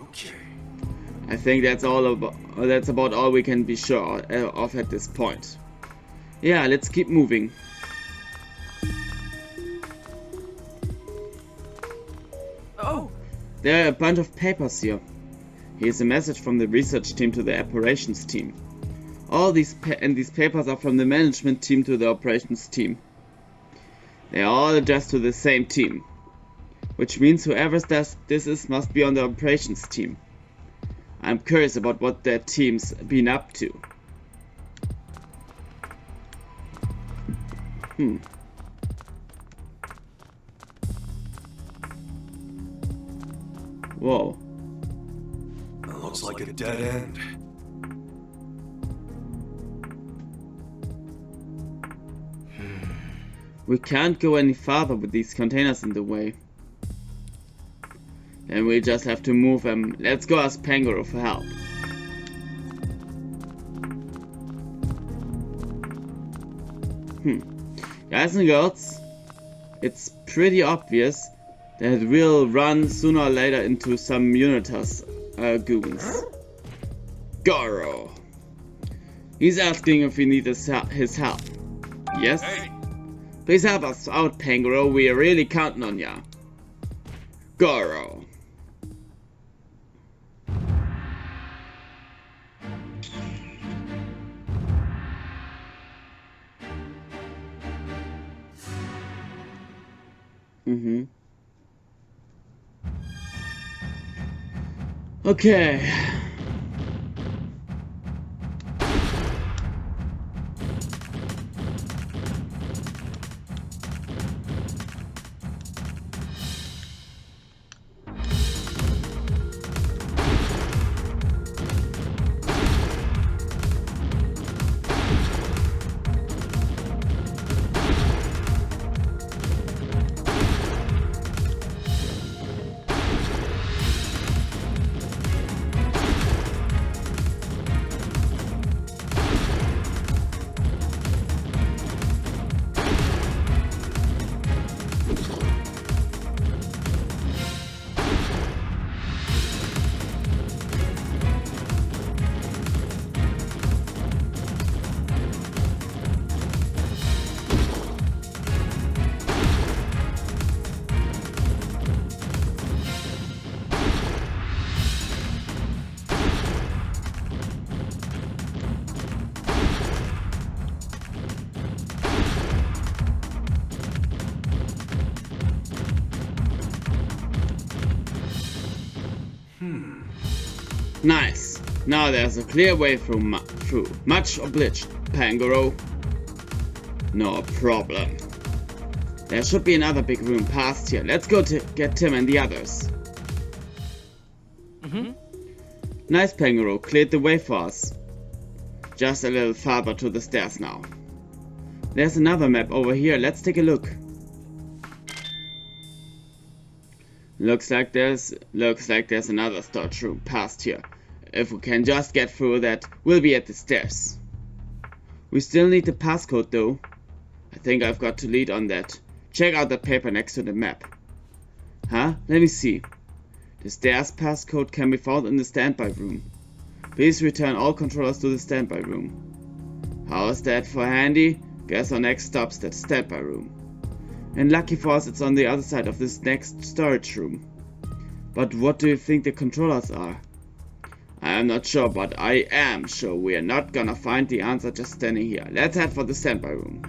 S2: Okay.
S1: I think that's about all we can be sure of at this point. Yeah, let's keep moving.
S6: Oh.
S1: There are a bunch of papers here. Here's a message from the research team to the operations team. All these papers are from the management team to the operations team. They are all addressed to the same team. which means whoever this is must be on the operations team. I'm curious about what that team's been up to. Whoa.
S2: That looks like a dead end.
S1: We can't go any farther with these containers in the way. Then we just have to move them. Let's go ask Pangoro for help. Guys and girls, it's pretty obvious that we'll run sooner or later into some Unitas goons. Goro! He's asking if we need his help. Yes?
S2: Hey,
S1: Please help us out, Pangoro. We are really counting on ya. Goro. Okay. Nice. Now there's a clear way through. Much obliged, Pangoro. No problem. There should be another big room past here. Let's go to get Tim and the others. Nice, Pangoro. Cleared the way for us. Just a little farther to the stairs now. There's another map over here. Let's take a look. Looks like there's another storage room past here. If we can just get through that, we'll be at the stairs. We still need the passcode though. I think I've got to lead on that. Check out the paper next to the map. Huh? Let me see. The stairs passcode can be found in the standby room. Please return all controllers to the standby room. How is that for handy? Guess our next stop's the standby room. And lucky for us, it's on the other side of this next storage room. But what do you think the controllers are? I am not sure, but I am sure we are not gonna find the answer just standing here. Let's head for the standby room.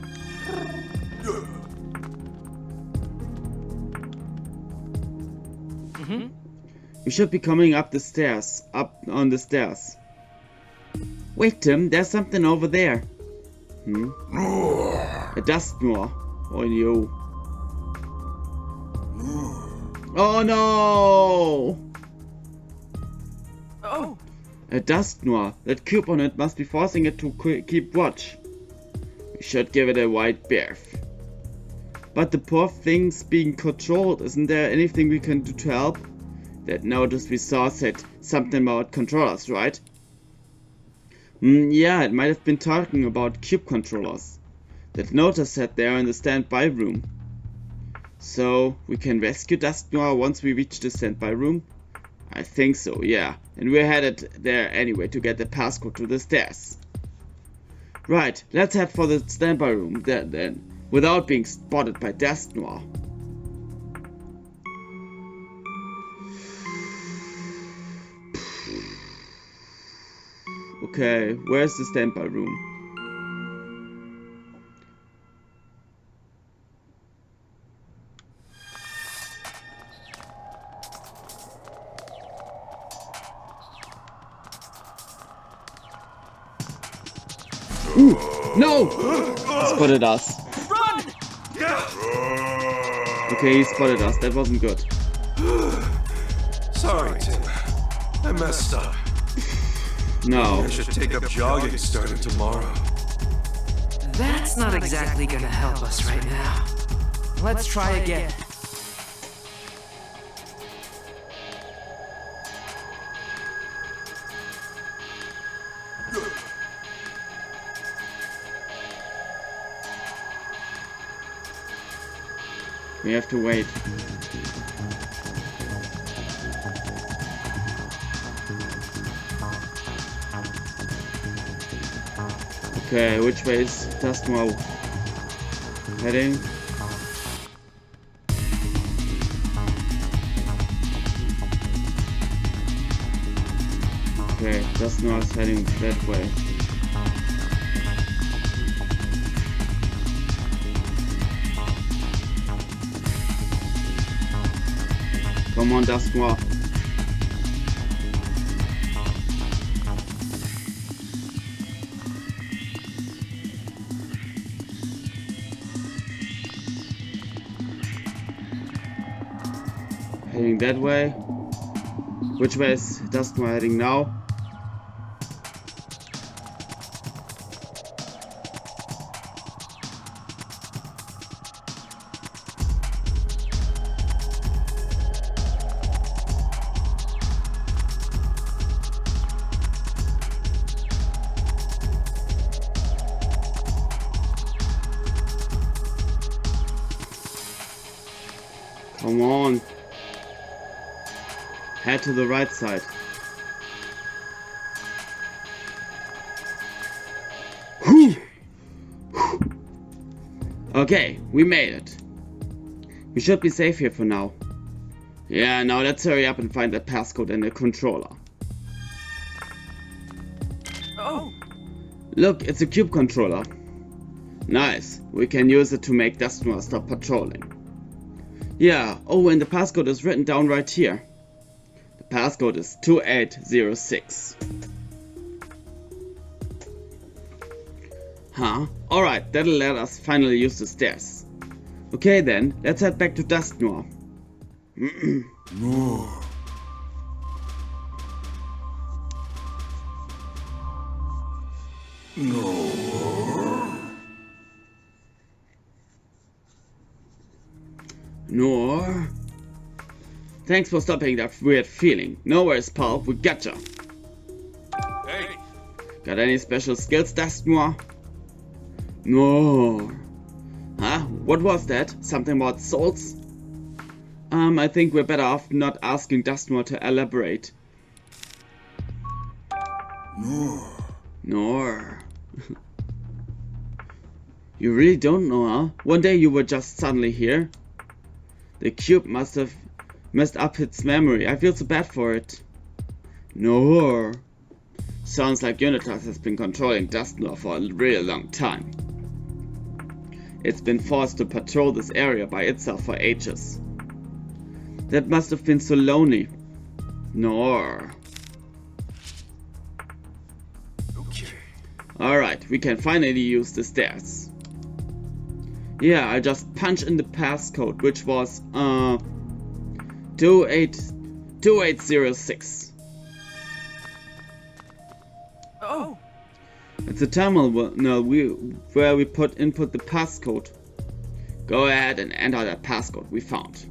S1: We should be coming up the stairs. Up on the stairs. Wait, Tim, there's something over there. A dust gnaw. Oh no. Oh no!
S6: Oh!
S1: A dust gnaw. That cube on it must be forcing it to keep watch. We should give it a wide berth. But the poor thing's being controlled. Isn't there anything we can do to help? That notice we saw said something about controllers, right? Yeah, it might have been talking about cube controllers. That notice said they are in the standby room. So, we can rescue Dust Gnaw once we reach the standby room? I think so, yeah. And we're headed there anyway to get the passcode to the stairs. Right, let's head for the standby room then, without being spotted by Dust Gnaw. Okay, where's the standby room? Ooh, no! Spotted us.
S6: Run!
S1: Okay, he spotted us. That wasn't good.
S2: Sorry, Tim. I messed up.
S1: No.
S2: I should take up jogging starting tomorrow.
S8: That's not exactly gonna help us right now. Let's try again.
S1: We have to wait. Okay, which way is Dustmore heading? Okay, Dustmore is heading that way. Come on, Dustmore. Heading that way. Which way is Dustmore heading now? Come on. Head to the right side. Whew. Okay, we made it. We should be safe here for now. Yeah, now let's hurry up and find that passcode and the controller.
S6: Oh!
S1: Look, it's a cube controller. Nice, we can use it to make Dustmore stop patrolling. Yeah, oh, and the passcode is written down right here. The passcode is 2806. Huh? Alright, that'll let us finally use the stairs. Okay then, let's head back to Dustmore. Nor. Thanks for stopping that weird feeling. No worries, pal. We gotcha.
S2: Hey,
S1: Got any special skills, Dustmore? No. Huh? What was that? Something about souls? I think we're better off not asking Dustmore to elaborate. Nor. You really don't know, huh? One day you were just suddenly here. The cube must have messed up its memory. I feel so bad for it. No. Sounds like Unitas has been controlling Dustmore for a really long time. It's been forced to patrol this area by itself for ages. That must have been so lonely. No.
S2: okay.
S1: Alright, we can finally use the stairs. Yeah, I just punched in the passcode, which was 2806.
S6: Oh!
S1: It's a terminal where we input the passcode. Go ahead and enter that passcode we found.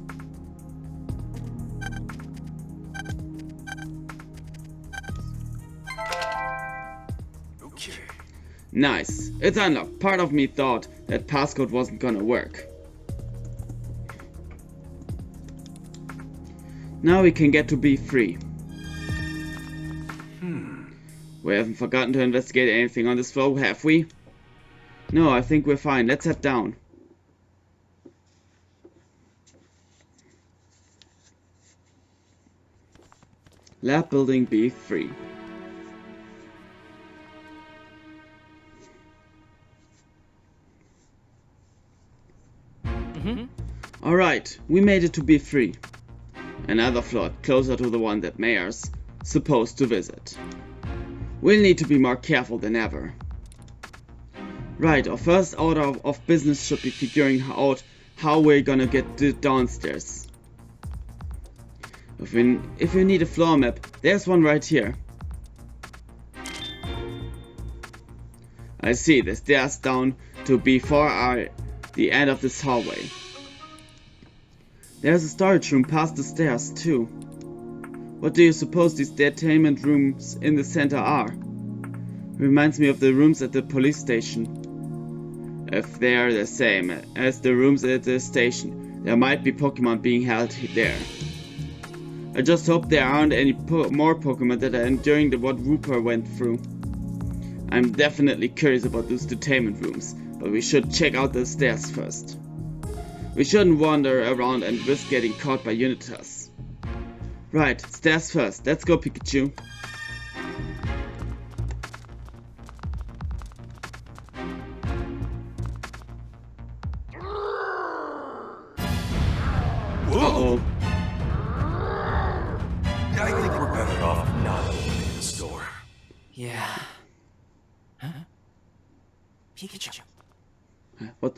S2: Okay.
S1: Nice, it's unlocked. Part of me thought that passcode wasn't gonna work. Now we can get to be free. We haven't forgotten to investigate anything on this floor, have we? No, I think we're fine. Let's head down. Lab building B3. Alright, we made it to B3. Another floor closer to the one that Mayor's supposed to visit. We'll need to be more careful than ever. Right, our first order of business should be figuring out how we're gonna get downstairs. If we need a floor map, there's one right here. I see, the stairs down to B4 are the end of this hallway. There's a storage room past the stairs too. What do you suppose these entertainment rooms in the center are? Reminds me of the rooms at the police station. If they are the same as the rooms at the station, there might be Pokemon being held there. I just hope there aren't any more Pokemon that are enduring what Rupert went through. I'm definitely curious about those entertainment rooms, but we should check out the stairs first. We shouldn't wander around and risk getting caught by Unitas. Right, stairs first. Let's go, Pikachu. Uh-oh.
S2: I think we're better off not opening the store.
S8: Yeah. Huh? Pikachu.
S1: What?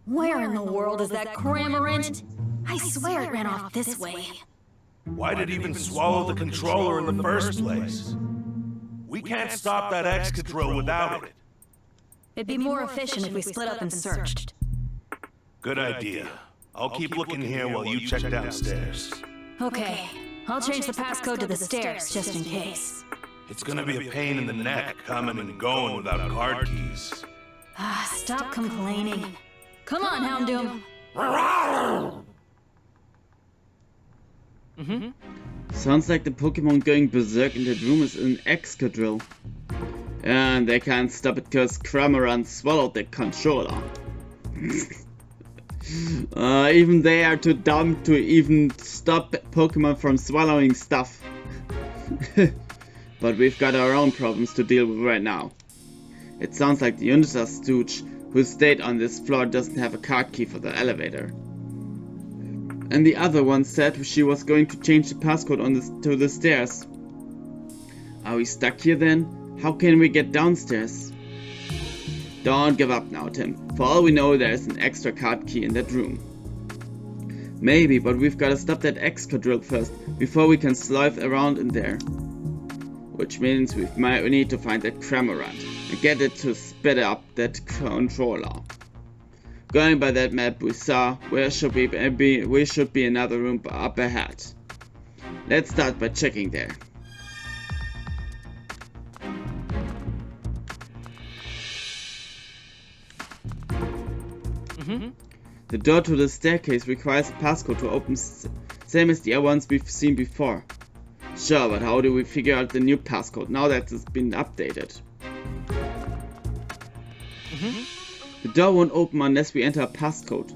S9: Where in the world is that Cramorant? I swear it ran off this way.
S2: Why did it even swallow the controller in the first place? We can't stop that Excadrill without it.
S9: It'd be more efficient if we split up and searched.
S2: Good idea. I'll keep looking here while you check downstairs.
S9: Okay, I'll change the passcode to the stairs just in case.
S2: It's gonna be a pain in the neck coming and going without card keys.
S9: Stop complaining. Come on, Houndoom.
S1: Sounds like the Pokemon going berserk in that room is an Excadrill. And they can't stop it because Cramorant swallowed the controller. Even they are too dumb to even stop Pokemon from swallowing stuff. But we've got our own problems to deal with right now. It sounds like the Unitas stooge who stayed on this floor doesn't have a card key for the elevator. And the other one said she was going to change the passcode to the stairs. Are we stuck here then? How can we get downstairs? Don't give up now, Tim. For all we know, there's an extra card key in that room. Maybe, but we've got to stop that Excadrill first, before we can sleuth around in there. Which means we need to find that Cramorant and get it to spit up that controller. Going by that map we saw, we should be another room up ahead. Let's start by checking there. The door to the staircase requires a passcode to open, same as the other ones we've seen before. Sure, but how do we figure out the new passcode now that it's been updated? The door won't open unless we enter a passcode.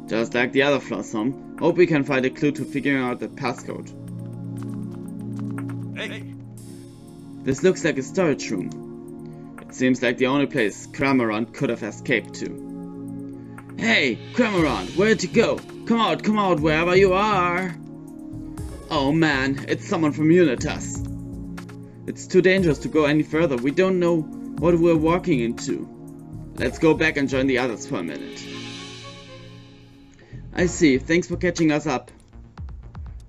S1: Just like the other floors, hope we can find a clue to figuring out the passcode.
S2: Hey!
S1: This looks like a storage room. It seems like the only place Cramorant could have escaped to. Hey, Cramorant, where'd you go? Come out, wherever you are! Oh man, it's someone from Unitas. It's too dangerous to go any further. We don't know what we're walking into. Let's go back and join the others for a minute. I see, thanks for catching us up.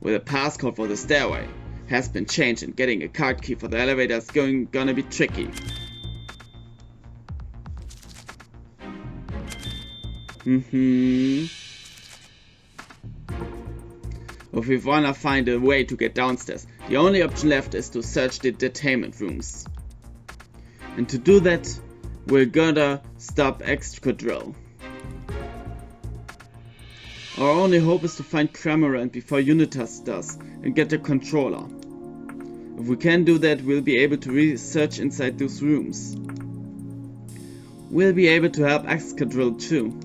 S1: With a passcode for the stairway has been changed and getting a card key for the elevator is gonna be tricky. If we wanna find a way to get downstairs, the only option left is to search the entertainment rooms. And to do that, we're gonna stop Excadrill. Our only hope is to find Cramorant before Unitas does and get the controller. If we can do that, we'll be able to research inside those rooms. We'll be able to help Excadrill too.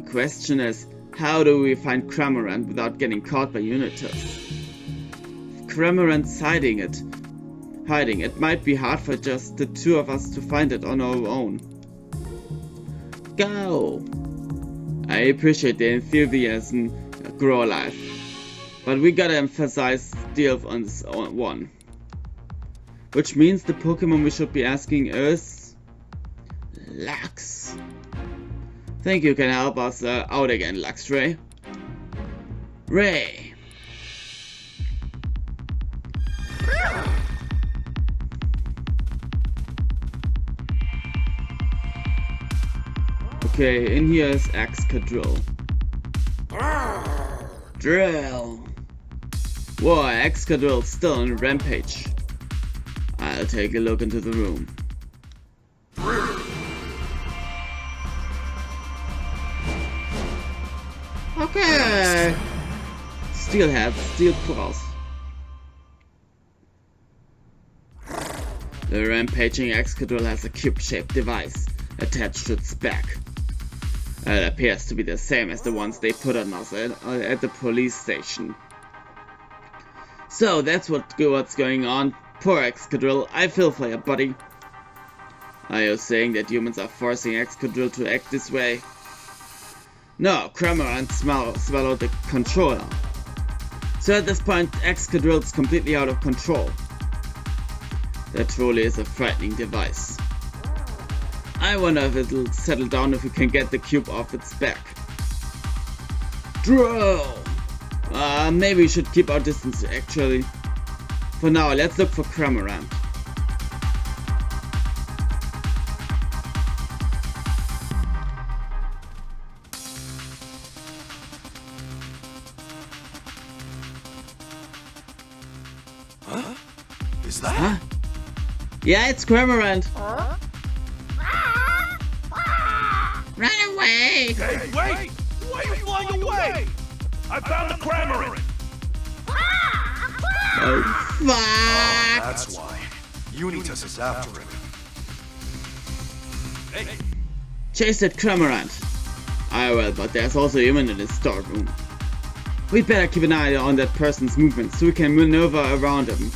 S1: The question is, how do we find Cramorant without getting caught by Unitas? If Cramorant's hiding, it might be hard for just the two of us to find it on our own. Go! I appreciate the enthusiasm, grow alive, but we gotta emphasize stealth on this one. Which means the Pokemon we should be asking is... Lux. Think you can help us out again, Lux Ray. Ray. Okay, in here is Excadrill. Drill. Whoa, Excadrill's still on rampage. I'll take a look into the room. Okay. Steelhead, Steel Claws. The rampaging Excadrill has a cube-shaped device attached to its back. It appears to be the same as the ones they put on us at the police station. So that's what's going on. Poor Excadrill, I feel for you, buddy. Are you saying that humans are forcing Excadrill to act this way? No, Cramorant swallowed the controller. So at this point, Excadrill's completely out of control. That truly is a frightening device. I wonder if it'll settle down if we can get the cube off its back. Drill! Maybe we should keep our distance actually. For now, let's look for Cramorant.
S2: Huh? Is that?
S1: Huh? Yeah, it's Cramorant. Run away!
S2: Hey, wait! Why are you flying away? I found the Cramorant!
S1: Oh, fuck!
S2: Oh, that's why. Unitas is after him. Hey!
S1: Chase that Cramorant. I will, but there's also a human in the storeroom. We'd better keep an eye on that person's movements so we can maneuver around him.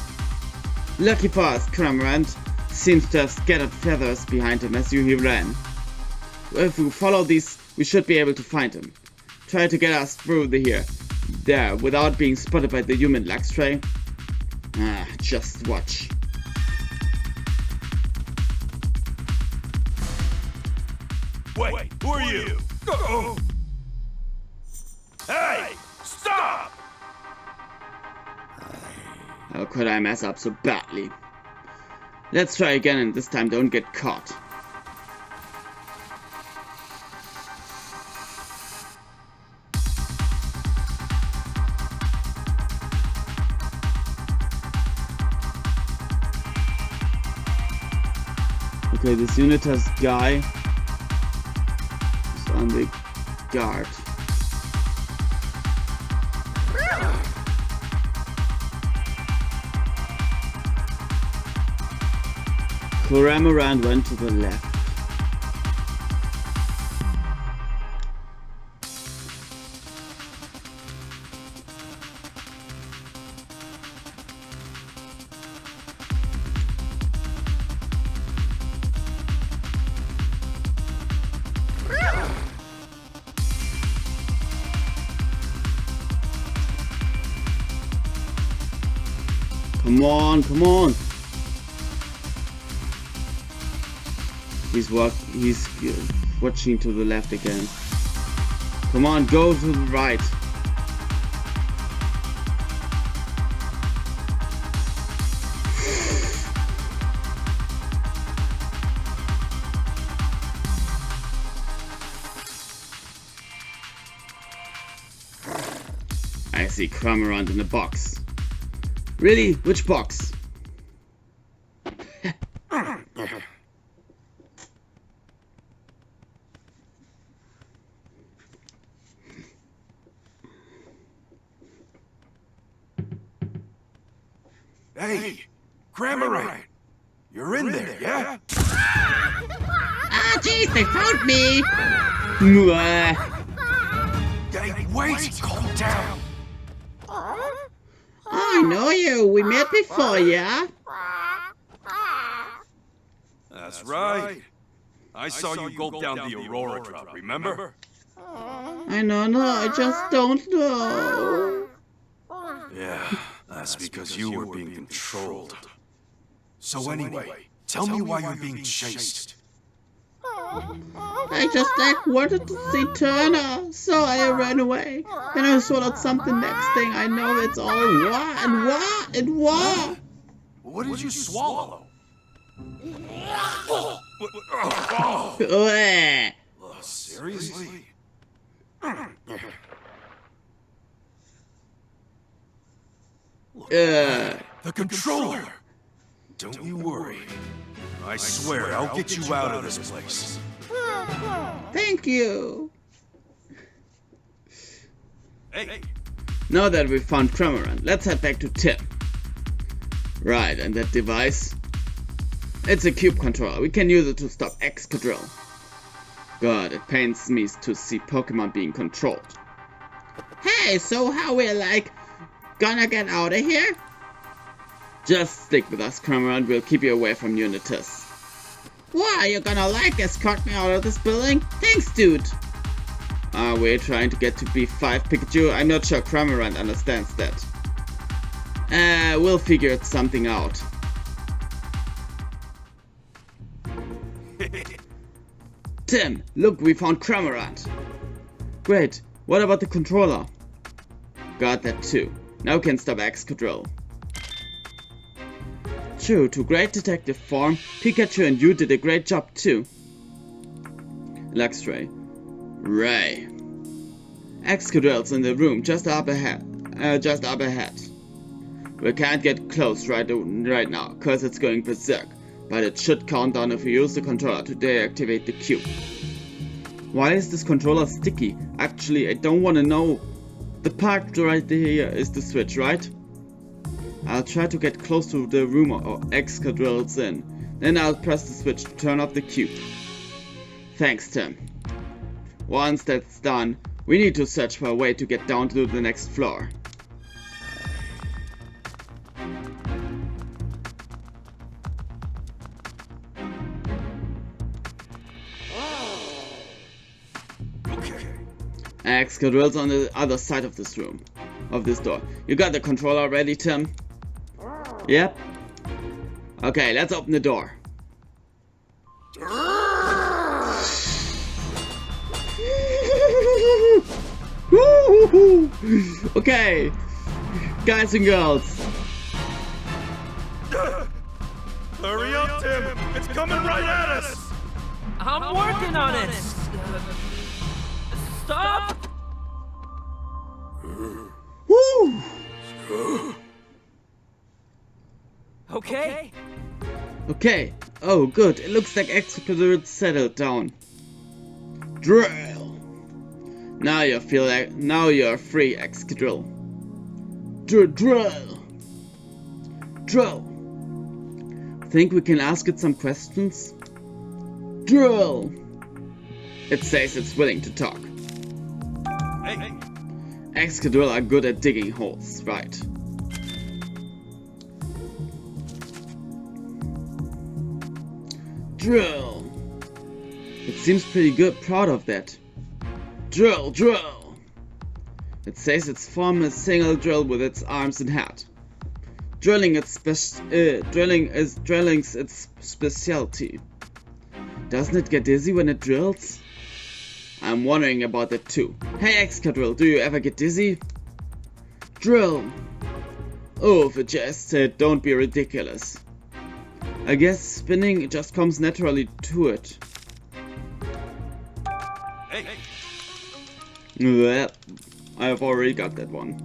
S1: Lucky for us, Cramorant seems to have scattered feathers behind him as he ran. If we follow these, we should be able to find him. Try to get us through there without being spotted by the human Luxray. Just watch.
S2: Wait, who are you? Hey! Stop!
S1: How could I mess up so badly? Let's try again and this time don't get caught. Okay, this Unitas guy is on the guard. Cramorant went to the left. Come on, come on. He's watching to the left again. Come on, go to the right. I see Cramorant in the box. Really? Which box?
S2: Hey, Cramorant! You're in there, yeah?
S1: Ah, jeez, they found me! Mwah.
S2: Hey, wait! Calm down!
S1: I know you. We met before, yeah?
S2: That's right. I saw you gulp down the Aurora drop, remember?
S1: I know, I just don't know.
S2: Yeah, that's because you were being controlled. So anyway, tell me why you're being chased.
S1: I just wanted to see Turner, so I ran away. Then I swallowed something. Next thing I know, it's all war.
S2: What did you swallow? Seriously? The controller! Don't you worry. I swear I'll get you out of this place.
S1: Thank you.
S2: Hey!
S1: Now that we found Cramorant, let's head back to Tim. Right, and that device? It's a cube controller. We can use it to stop Excadrill. God, it pains me to see Pokemon being controlled. Hey, so how we're gonna get out of here? Just stick with us, Cramorant. We'll keep you away from Unitas. Why, you're gonna escort me out of this building? Thanks, dude. We're trying to get to B5 Pikachu. I'm not sure Cramorant understands that. We'll figure something out. Tim, look, we found Cramorant. Great, what about the controller? Got that too. Now we can stop Excadrill. True, to great detective form, Pikachu and you did a great job too. Luxray. Ray. Excadrill's in the room just up ahead. We can't get close right now, cause it's going berserk. But it should count down if we use the controller to deactivate the cube. Why is this controller sticky? Actually, I don't want to know. The part right here is the switch, right? I'll try to get close to the room or Excadrill's in. Then I'll press the switch to turn off the cube. Thanks, Tim. Once that's done, we need to search for a way to get down to the next floor. Excadrill's on the other side of this room. Of this door. You got the controller ready, Tim? Yep. Okay, let's open the door. Okay, guys and girls.
S2: Hurry up, Tim! It's coming right at us!
S6: I'm working on it. Stop!
S1: Woo!
S6: Okay.
S1: Okay. Oh, good. It looks like Excadrill settled down. Drill. Now you feel like you're free, Excadrill. Drill. Think we can ask it some questions? Drill. It says it's willing to talk.
S2: Hey!
S1: Excadrill are good at digging holes, right? Drill. It seems pretty good, proud of that. Drill. It says it's formed a single drill with its arms and head. Drilling's its specialty. Doesn't it get dizzy when it drills? I'm wondering about that too. Hey Excadrill, do you ever get dizzy? Drill. Oh, it just said don't be ridiculous. I guess spinning just comes naturally to it.
S2: Hey!
S1: Well, I've already got that one.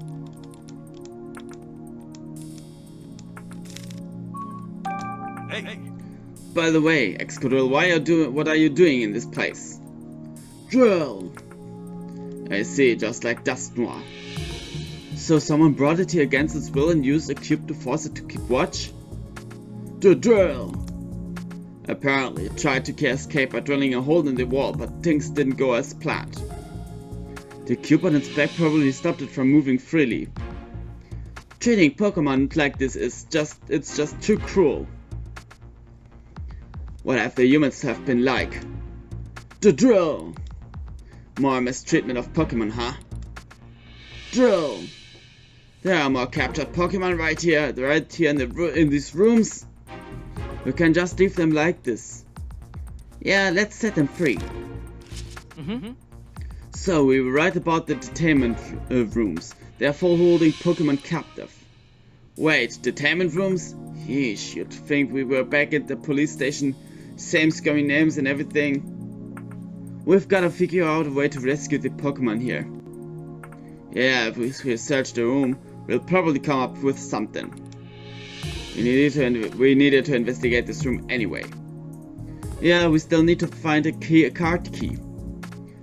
S2: Hey!
S1: By the way, Excadrill, what are you doing in this place? Drill. I see, just like Dust Noir. So someone brought it here against its will and used a cube to force it to keep watch? Drill. Apparently, it tried to escape by drilling a hole in the wall, but things didn't go as planned. The cube on its back probably stopped it from moving freely. Treating Pokemon like this is just too cruel. What have the humans have been like? Drill. More mistreatment of Pokemon, huh? Drill. There are more captured Pokemon right here in these rooms. We can just leave them like this. Yeah, let's set them free. So, we were right about the detainment rooms. They are for holding Pokemon captive. Wait, detainment rooms? Yeesh, you'd think we were back at the police station. Same scary names and everything. We've gotta figure out a way to rescue the Pokemon here. Yeah, if we search the room, we'll probably come up with something. We needed to investigate this room anyway. Yeah, we still need to find a card key.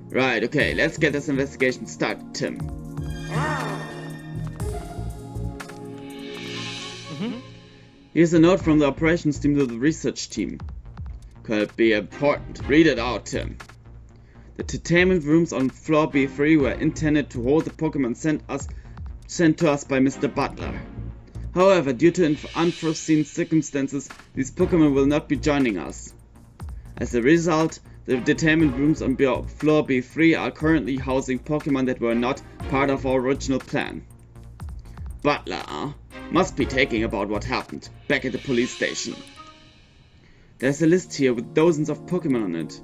S1: Right, okay, let's get this investigation started, Tim. Here's a note from the operations team to the research team. Could be important. Read it out, Tim. The detainment rooms on floor B3 were intended to hold the Pokemon sent to us by Mr. Butler. However, due to unforeseen circumstances, these Pokemon will not be joining us. As a result, the detainment rooms on floor B3 are currently housing Pokemon that were not part of our original plan. Butler, must be talking about what happened back at the police station. There's a list here with dozens of Pokemon on it.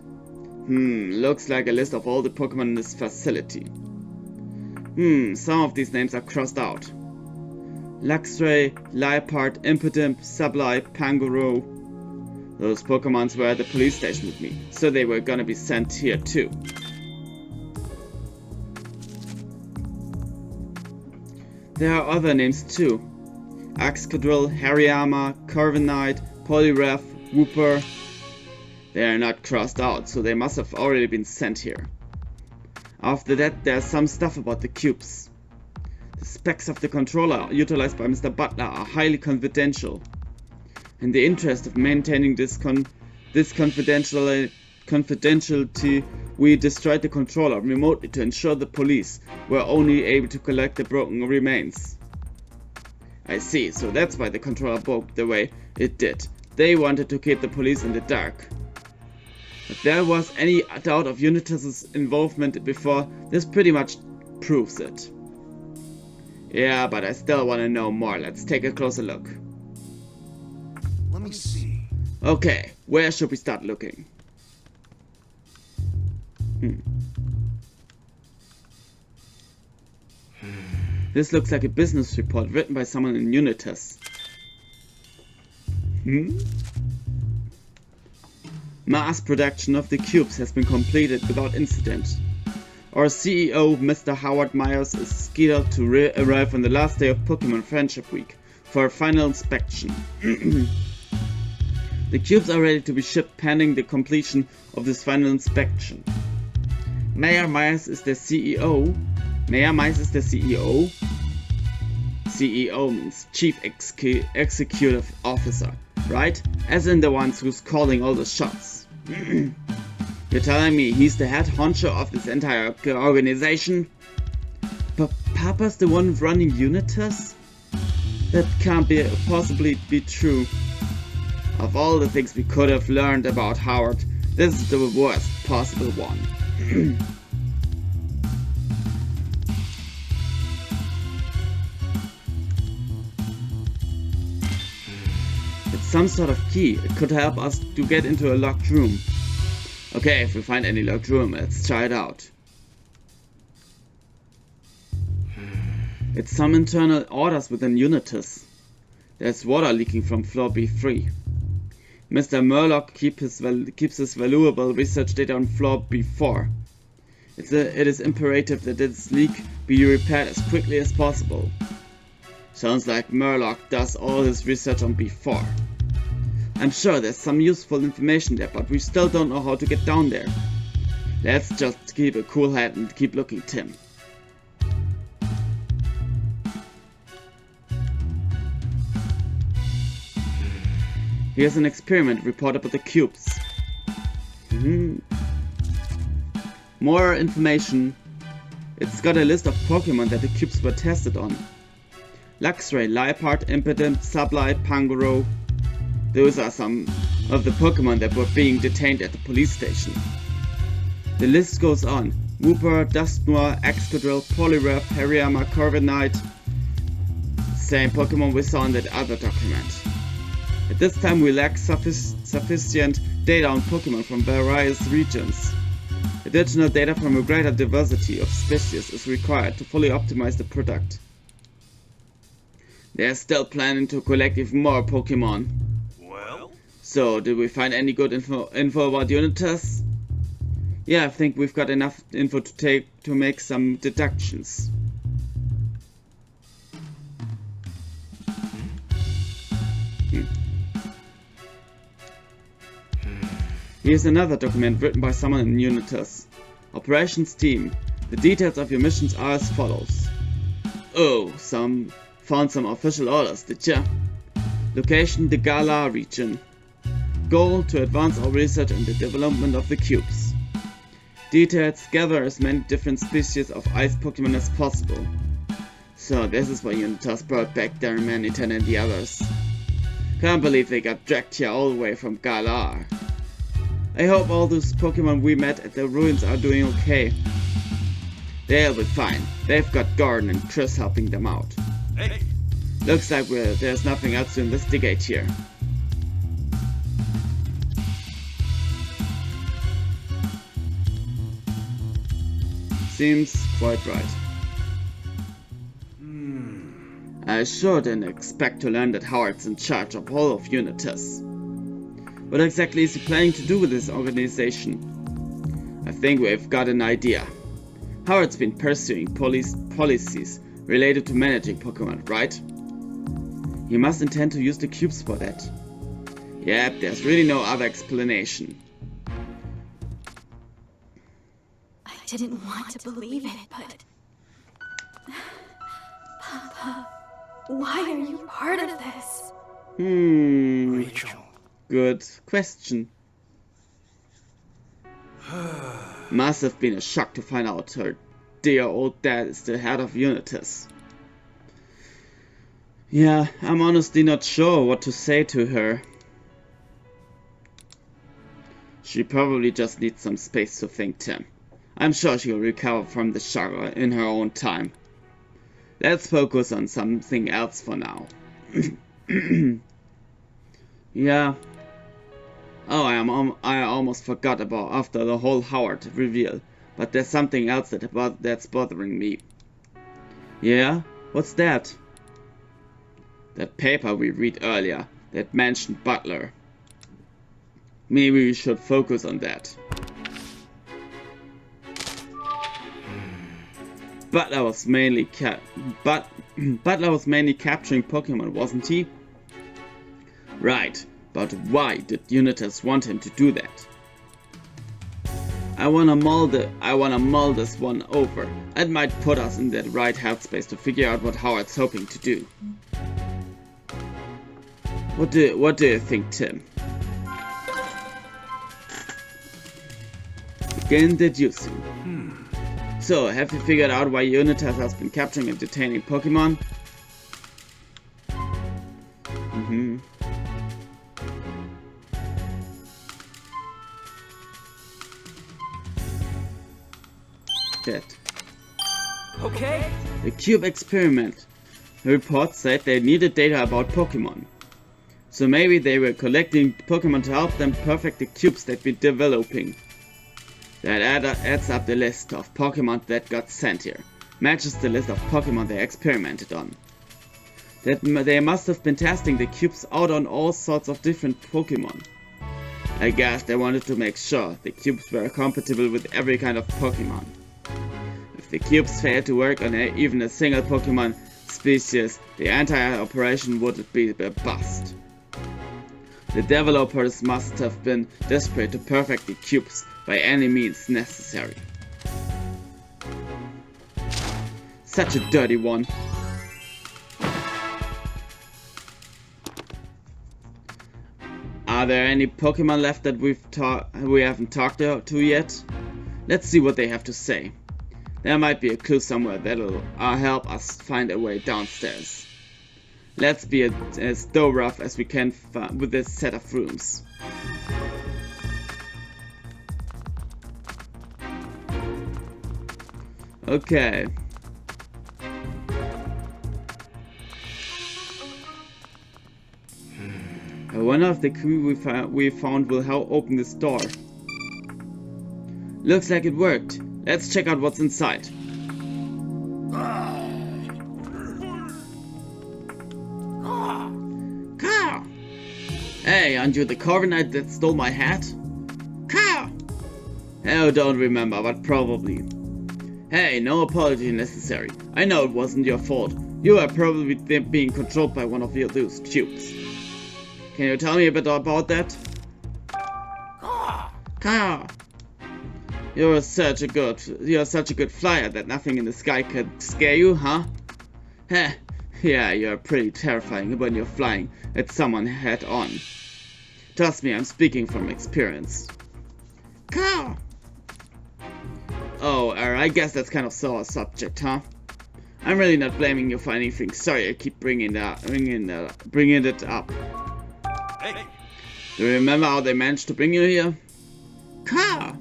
S1: Looks like a list of all the Pokemon in this facility. Some of these names are crossed out. Luxray, Liepard, Impidimp, Sableye, Pangoro. Those Pokemons were at the police station with me, so they were gonna be sent here too. There are other names too. Excadrill, Hariyama, Corviknight, Poliwrath, Wooper. They are not crossed out, so they must have already been sent here. After that, there's some stuff about the cubes. The specs of the controller utilized by Mr. Butler are highly confidential. In the interest of maintaining this confidentiality, we destroyed the controller remotely to ensure the police were only able to collect the broken remains. I see, so that's why the controller broke the way it did. They wanted to keep the police in the dark. If there was any doubt of Unitas's involvement before, this pretty much proves it. Yeah, but I still want to know more. Let's take a closer look.
S2: Let me see.
S1: Okay, where should we start looking? This looks like a business report written by someone in Unitas. Mass production of the cubes has been completed without incident. Our CEO, Mr. Howard Myers, is scheduled to arrive on the last day of Pokemon Friendship Week for a final inspection. The cubes are ready to be shipped pending the completion of this final inspection. Mayor Myers is the CEO. Mayor Myers is the CEO. CEO means Chief Executive Officer, right? As in the ones who's calling all the shots. You're telling me he's the head honcho of this entire organization? But Papa's the one running Unitas? That can't possibly be true. Of all the things we could have learned about Howard, this is the worst possible one. It's some sort of key. It could help us to get into a locked room. Okay, if we find any locked room, let's try it out. It's some internal orders within Unitas. There's water leaking from floor B3. Mr. Murlock keeps his valuable research data on floor B4. It is imperative that this leak be repaired as quickly as possible. Sounds like Murlock does all his research on B4. I'm sure there's some useful information there, but we still don't know how to get down there. Let's just keep a cool head and keep looking, Tim. Here's an experiment report about the cubes. More information. It's got a list of Pokemon that the cubes were tested on. Luxray, Liepard, Impidimp, Sableye, Pangoro. Those are some of the Pokemon that were being detained at the police station. The list goes on. Wooper, Dusknoir, Excadrill, Poliwrath, Hariyama, Corviknight. Same Pokemon we saw in that other document. At this time we lack sufficient data on Pokémon from various regions. Additional data from a greater diversity of species is required to fully optimize the product. They're still planning to collect even more Pokémon.
S2: Well?
S1: So, did we find any good info about unit tests? Yeah, I think we've got enough info to make some deductions. Here's another document written by someone in Unitas. Operations team. The details of your missions are as follows. Oh, found some official orders, did ya? Location, the Galar region. Goal, to advance our research and the development of the cubes. Details, gather as many different species of ice Pokemon as possible. So this is why Unitas brought back Darmanitan and the others. Can't believe they got dragged here all the way from Galar. I hope all those Pokemon we met at the ruins are doing okay. They'll be fine. They've got Gordon and Chris helping them out.
S2: Hey!
S1: Looks like there's nothing else to investigate here. Seems quite right. I sure didn't expect to learn that Howard's in charge of all of Unitas. What exactly is he planning to do with this organization? I think we've got an idea. Howard's been pursuing policies related to managing Pokemon, right? He must intend to use the cubes for that. Yep, there's really no other explanation.
S9: I didn't want to believe it, but... Papa, why are you part of this?
S8: Rachel.
S1: Good question. Must have been a shock to find out her dear old dad is the head of Unitas. Yeah, I'm honestly not sure what to say to her. She probably just needs some space to think, Tim. I'm sure she'll recover from the shock in her own time. Let's focus on something else for now. Yeah. Oh, I almost forgot about after the whole Howard reveal, but there's something else that's bothering me. Yeah? What's that? That paper we read earlier that mentioned Butler. Maybe we should focus on that. Butler was mainly capturing Pokemon, wasn't he? Right. But why did Unitas want him to do that? I wanna mull this one over. It might put us in the right headspace to figure out what Howard's hoping to do. What do you think, Tim? Begin deducing. So, have you figured out why Unitas has been capturing and detaining Pokemon?
S6: Okay.
S1: The Cube experiment report said they needed data about Pokemon. So maybe they were collecting Pokemon to help them perfect the cubes they've been developing. That adds up the list of Pokemon that got sent here. Matches the list of Pokemon they experimented on. They must have been testing the cubes out on all sorts of different Pokemon. I guess they wanted to make sure the cubes were compatible with every kind of Pokemon. If the cubes failed to work on even a single Pokemon species, the entire operation would be a bust. The developers must have been desperate to perfect the cubes by any means necessary. Such a dirty one. Are there any Pokemon left that we haven't talked to yet? Let's see what they have to say. There might be a clue somewhere that'll help us find a way downstairs. Let's be as thorough as we can with this set of rooms. Okay. A wonder if the key we found will help open this door. Looks like it worked. Let's check out what's inside. Car! Hey, aren't you the Corviknight that stole my hat? Car! Oh, don't remember, but probably. Hey, no apology necessary. I know it wasn't your fault. You are probably being controlled by one of those cubes. Can you tell me a bit about that? Car! You're such a good flyer that nothing in the sky can scare you, huh? Heh, yeah, you're pretty terrifying when you're flying at someone head on. Trust me, I'm speaking from experience. Car! Oh, I guess that's kind of sore subject, huh? I'm really not blaming you for anything. Sorry, I keep bringing it up.
S2: Hey!
S1: Do you remember how they managed to bring you here? Car!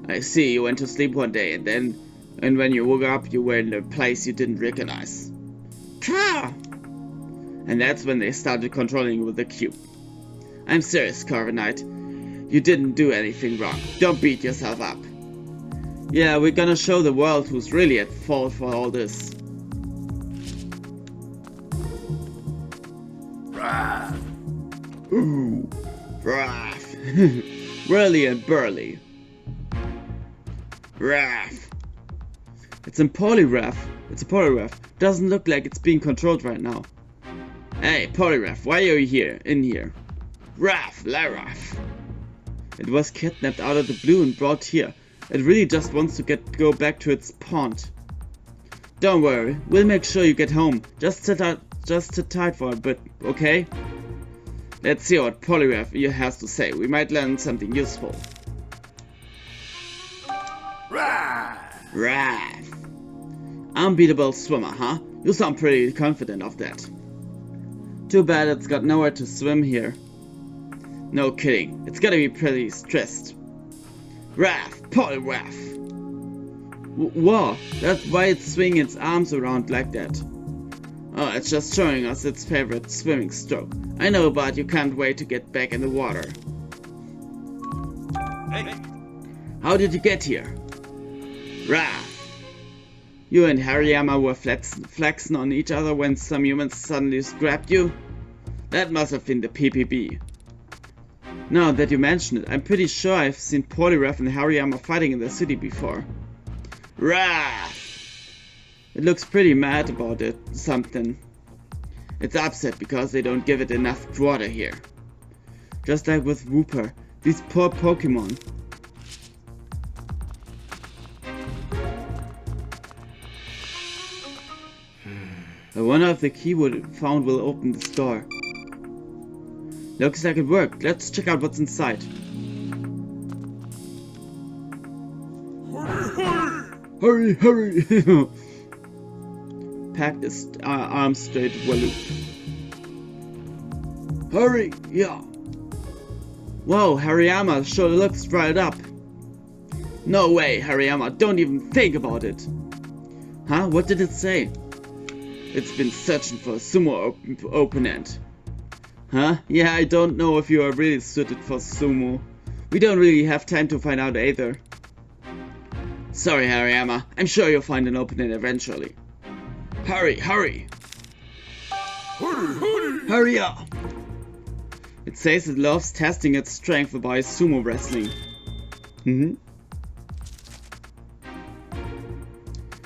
S1: I see, you went to sleep one day and when you woke up you were in a place you didn't recognize. Car! And that's when they started controlling you with the cube. I'm serious, Corviknight. You didn't do anything wrong. Don't beat yourself up. Yeah, we're gonna show the world who's really at fault for all this. Ooh, rough. Really and burly. Rough. It's a Poliwrath. Doesn't look like it's being controlled right now. Hey, Poliwrath, why are you in here? Ruff, Laraff. It was kidnapped out of the blue and brought here. It really just wants to go back to its pond. Don't worry, we'll make sure you get home. Just sit tight for a bit, okay? Let's see what Poliwrath has to say. We might learn something useful. Wrath. Unbeatable swimmer, huh? You sound pretty confident of that. Too bad it's got nowhere to swim here. No kidding, it's gotta be pretty stressed. Wrath, Poliwrath. Whoa, that's why it's swinging its arms around like that. Oh, it's just showing us its favorite swimming stroke. I know, but you can't wait to get back in the water.
S2: Hey!
S1: How did you get here? Wrath. You and Hariyama were flexing on each other when some humans suddenly grabbed you? That must have been the PPB. Now that you mention it, I'm pretty sure I've seen Poliwrath and Hariyama fighting in the city before. Wrath! It looks pretty mad about something. It's upset because they don't give it enough water here. Just like with Wooper, these poor Pokemon. I wonder if the key found will open this door. Looks like it worked. Let's check out what's inside. Hurry, hurry! Packed his arms straight Walloop. Hurry, yeah! Whoa, Hariyama sure looks right up. No way, Hariyama, don't even think about it. Huh? What did it say? It's been searching for a sumo opponent. Huh? Yeah, I don't know if you are really suited for sumo. We don't really have time to find out either. Sorry, Hariyama. I'm sure you'll find an opponent eventually. Hurry, hurry! Hurry up! It says it loves testing its strength by sumo wrestling.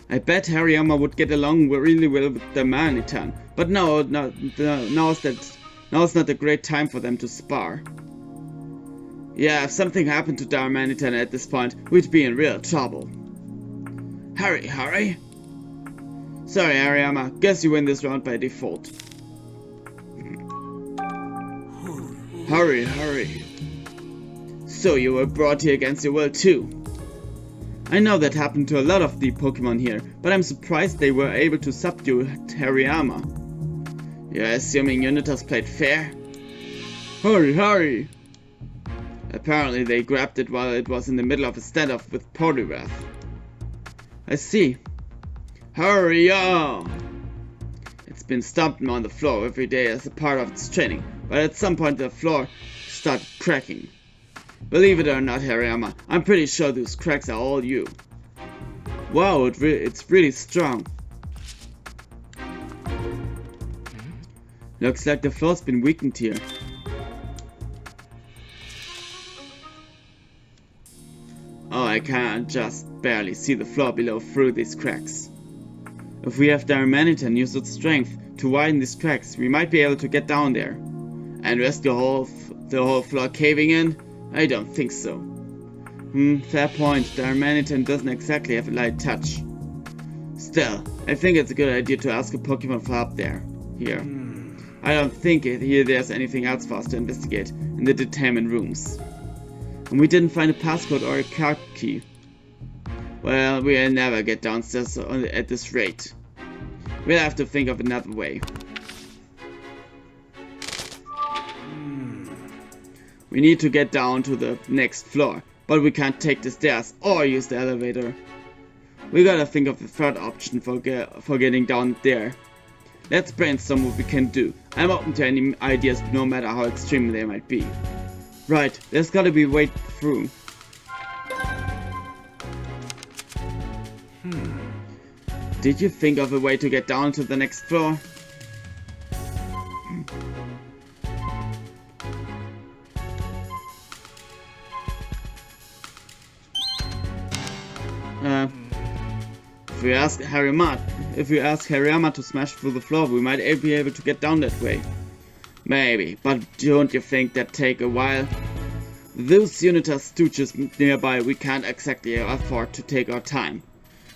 S1: I bet Hariyama would get along really well with the Manitan, but now's not a great time for them to spar. Yeah, if something happened to Darmanitan at this point, we'd be in real trouble. Hurry, hurry! Sorry, Hariyama, guess you win this round by default. Hurry, hurry! So you were brought here against your will too. I know that happened to a lot of the Pokemon here, but I'm surprised they were able to subdue Hariyama. You're assuming Unitas played fair? Hurry, hurry! Apparently they grabbed it while it was in the middle of a standoff with Poliwrath. I see. Hurry up! It's been stomping on the floor every day as a part of its training, but at some point the floor started cracking. Believe it or not, Hariyama, I'm pretty sure those cracks are all you. Wow, it's really strong. Looks like the floor's been weakened here. Oh, I can just barely see the floor below through these cracks. If we have Achampnator and use its strength to widen these cracks, we might be able to get down there. And risk the whole floor caving in? I don't think so. Fair point. The Achampnator doesn't exactly have a light touch. Still, I think it's a good idea to ask a Pokemon for help here. I don't think there's anything else for us to investigate in the detainment rooms. And we didn't find a passcode or a card key. Well, we'll never get downstairs at this rate. We'll have to think of another way. We need to get down to the next floor, but we can't take the stairs or use the elevator. We gotta think of the third option for getting down there. Let's brainstorm what we can do. I'm open to any ideas, no matter how extreme they might be. Right, there's gotta be a way through. Did you think of a way to get down to the next floor? If we ask Hariyama to smash through the floor, we might be able to get down that way. Maybe, but don't you think that'd take a while? Those Unitas stooges nearby, we can't exactly afford to take our time.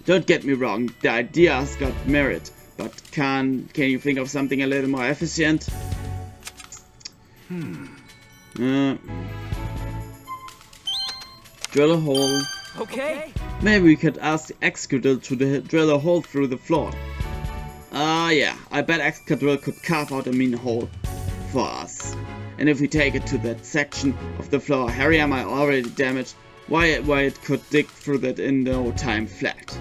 S1: Don't get me wrong, the idea's got merit, but can you think of something a little more efficient? Drill a hole.
S6: Okay.
S1: Maybe we could ask Excadrill to drill a hole through the floor. Yeah, I bet Excadrill could carve out a mean hole for us. And if we take it to that section of the floor Hariyama already damaged, why it could dig through that in no time flat.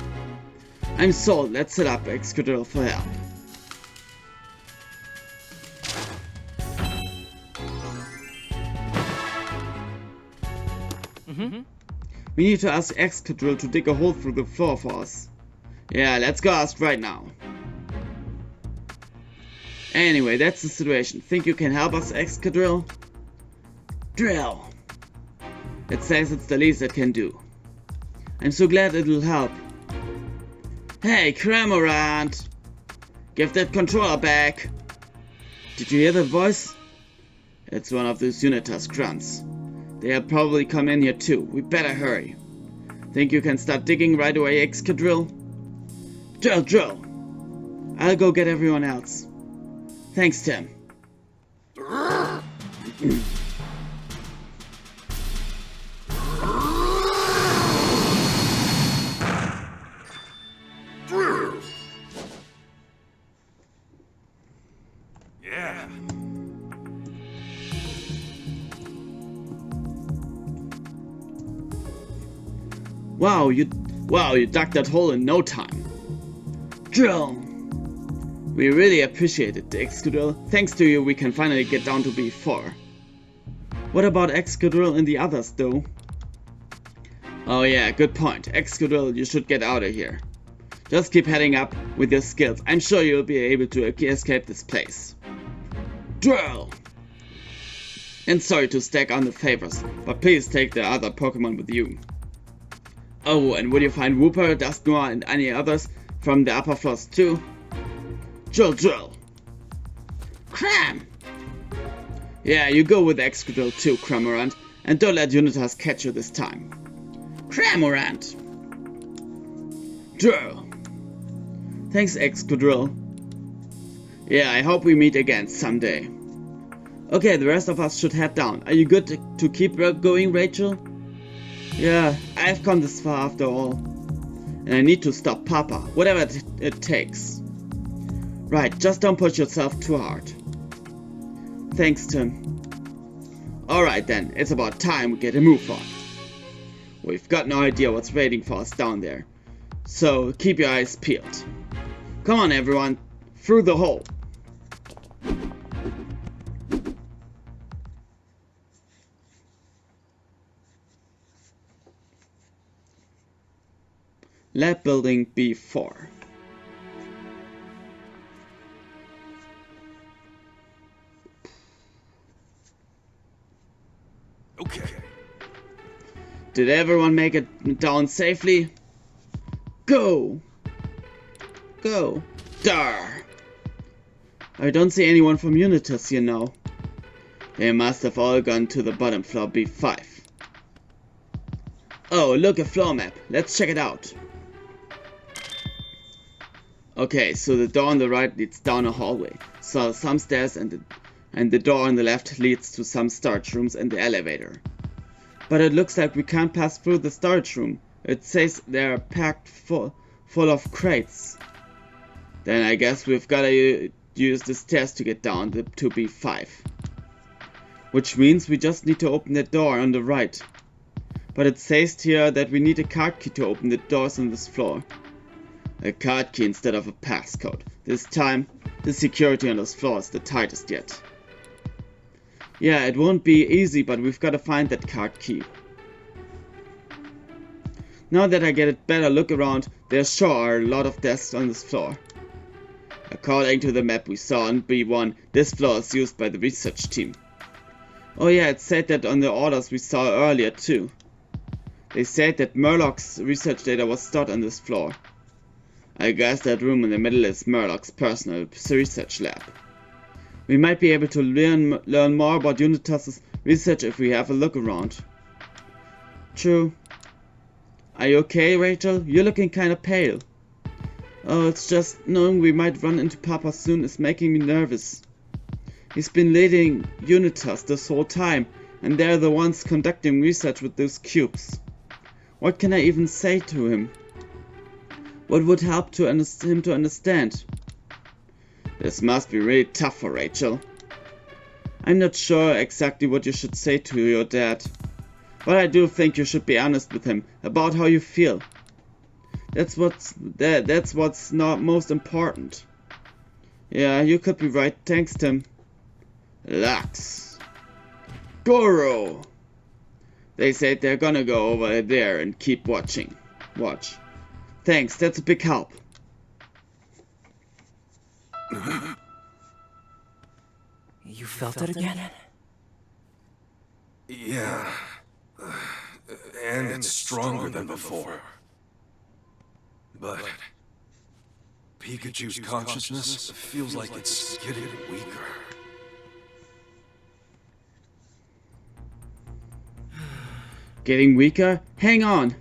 S1: I'm sold, let's set up Excadrill for help. We need to ask Excadrill to dig a hole through the floor for us. Yeah, let's go ask right now. Anyway, that's the situation. Think you can help us, Excadrill? Drill! It says it's the least it can do. I'm so glad it'll help. Hey, Cramorant! Give that controller back! Did you hear that voice? It's one of those Unitas grunts. They'll probably come in here too. We better hurry. Think you can start digging right away, Excadrill? Drill! I'll go get everyone else. Thanks, Tim.
S2: Yeah.
S1: Wow, you dug that hole in no time. Drill! We really appreciate it, Excadrill. Thanks to you, we can finally get down to B4. What about Excadrill and the others, though? Oh yeah, good point. Excadrill, you should get out of here. Just keep heading up with your skills. I'm sure you'll be able to escape this place. Drill! And sorry to stack on the favors, but please take the other Pokemon with you. Oh, and will you find Wooper, Dusknoir, and any others from the upper floors too? Drill! Cram! Yeah, you go with Excadrill too, Cramorant, and don't let Unitas catch you this time. Cramorant! Drill! Thanks, Excadrill. Yeah, I hope we meet again someday. Okay, the rest of us should head down. Are you good to keep going, Rachel? Yeah, I've come this far after all. And I need to stop Papa, whatever it takes. Right, just don't push yourself too hard. Thanks, Tim. Alright then, it's about time we get a move on. We've got no idea what's waiting for us down there. So, keep your eyes peeled. Come on everyone, through the hole. Lab Building B4.
S2: Okay.
S1: Did everyone make it down safely? Go! Go! Dar! I don't see anyone from Unitas here now. They must have all gone to the bottom floor B5. Oh, look, a floor map. Let's check it out. Okay, so the door on the right leads down a hallway. So some stairs and the door on the left leads to some storage rooms and the elevator. But it looks like we can't pass through the storage room. It says they're packed full of crates. Then I guess we've gotta use the stairs to get down to B5. Which means we just need to open the door on the right. But it says here that we need a card key to open the doors on this floor. A card key instead of a passcode. This time, the security on this floor is the tightest yet. Yeah, it won't be easy, but we've got to find that card key. Now that I get a better look around, there sure are a lot of desks on this floor. According to the map we saw on B1, this floor is used by the research team. Oh yeah, it said that on the orders we saw earlier too. They said that Murloc's research data was stored on this floor. I guess that room in the middle is Murloc's personal research lab. We might be able to learn more about Unitas' research if we have a look around. True. Are you okay, Rachel? You're looking kinda pale. Oh, it's just knowing we might run into Papa soon is making me nervous. He's been leading Unitas this whole time, and they're the ones conducting research with those cubes. What can I even say to him? What would help him to understand? This must be really tough for Rachel. I'm not sure exactly what you should say to your dad, but I do think you should be honest with him about how you feel. That's what's not most important. Yeah, you could be right. Thanks, Tim. Lux. Goro. They said they're gonna go over there and keep watching. Watch. Thanks, that's a big help.
S8: You felt it again?
S2: Yeah. And it's stronger than before. But Pikachu's consciousness feels like it's getting weaker.
S1: Getting weaker? Hang on!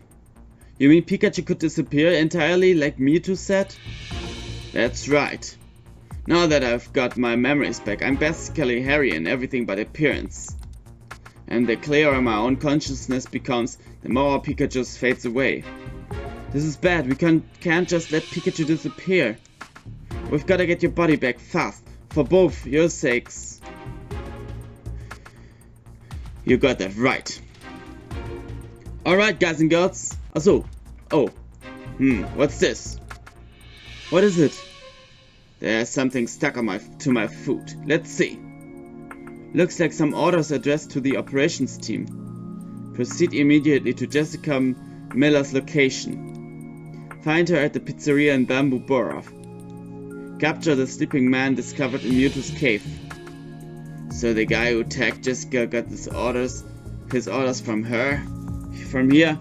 S1: You mean Pikachu could disappear entirely like Mewtwo said? That's right. Now that I've got my memories back, I'm basically Harry in everything but appearance. And the clearer my own consciousness becomes, the more Pikachu fades away. This is bad, we can't just let Pikachu disappear. We've gotta get your body back fast, for both your sakes. You got that right. Alright guys and girls. What's this? What is it? There's something stuck on to my foot. Let's see. Looks like some orders addressed to the operations team. Proceed immediately to Jessica Miller's location. Find her at the pizzeria in Bamboo Borough. Capture the sleeping man discovered in Mewtwo's cave. So the guy who attacked Jessica got his orders from her? From here?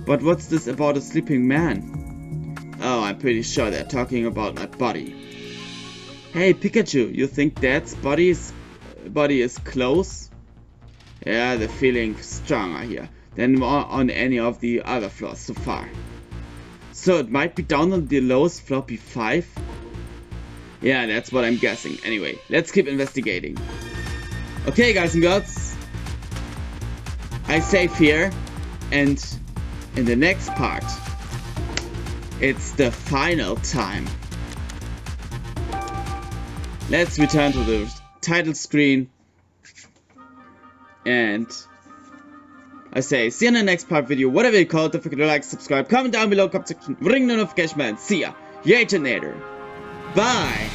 S1: But what's this about a sleeping man? Oh, I'm pretty sure they're talking about my body. Hey Pikachu, you think Dad's body is close? Yeah, the feeling's stronger here than on any of the other floors so far. So it might be down on the lowest floor B5? Yeah, that's what I'm guessing. Anyway, let's keep investigating. Okay guys and girls, I save here, and in the next part, it's the final time. Let's return to the title screen, and I say see you in the next part video, whatever you call it. Don't forget to like, subscribe, comment down below, comment section, ring the notification bell, and see ya, Achampnator. Bye!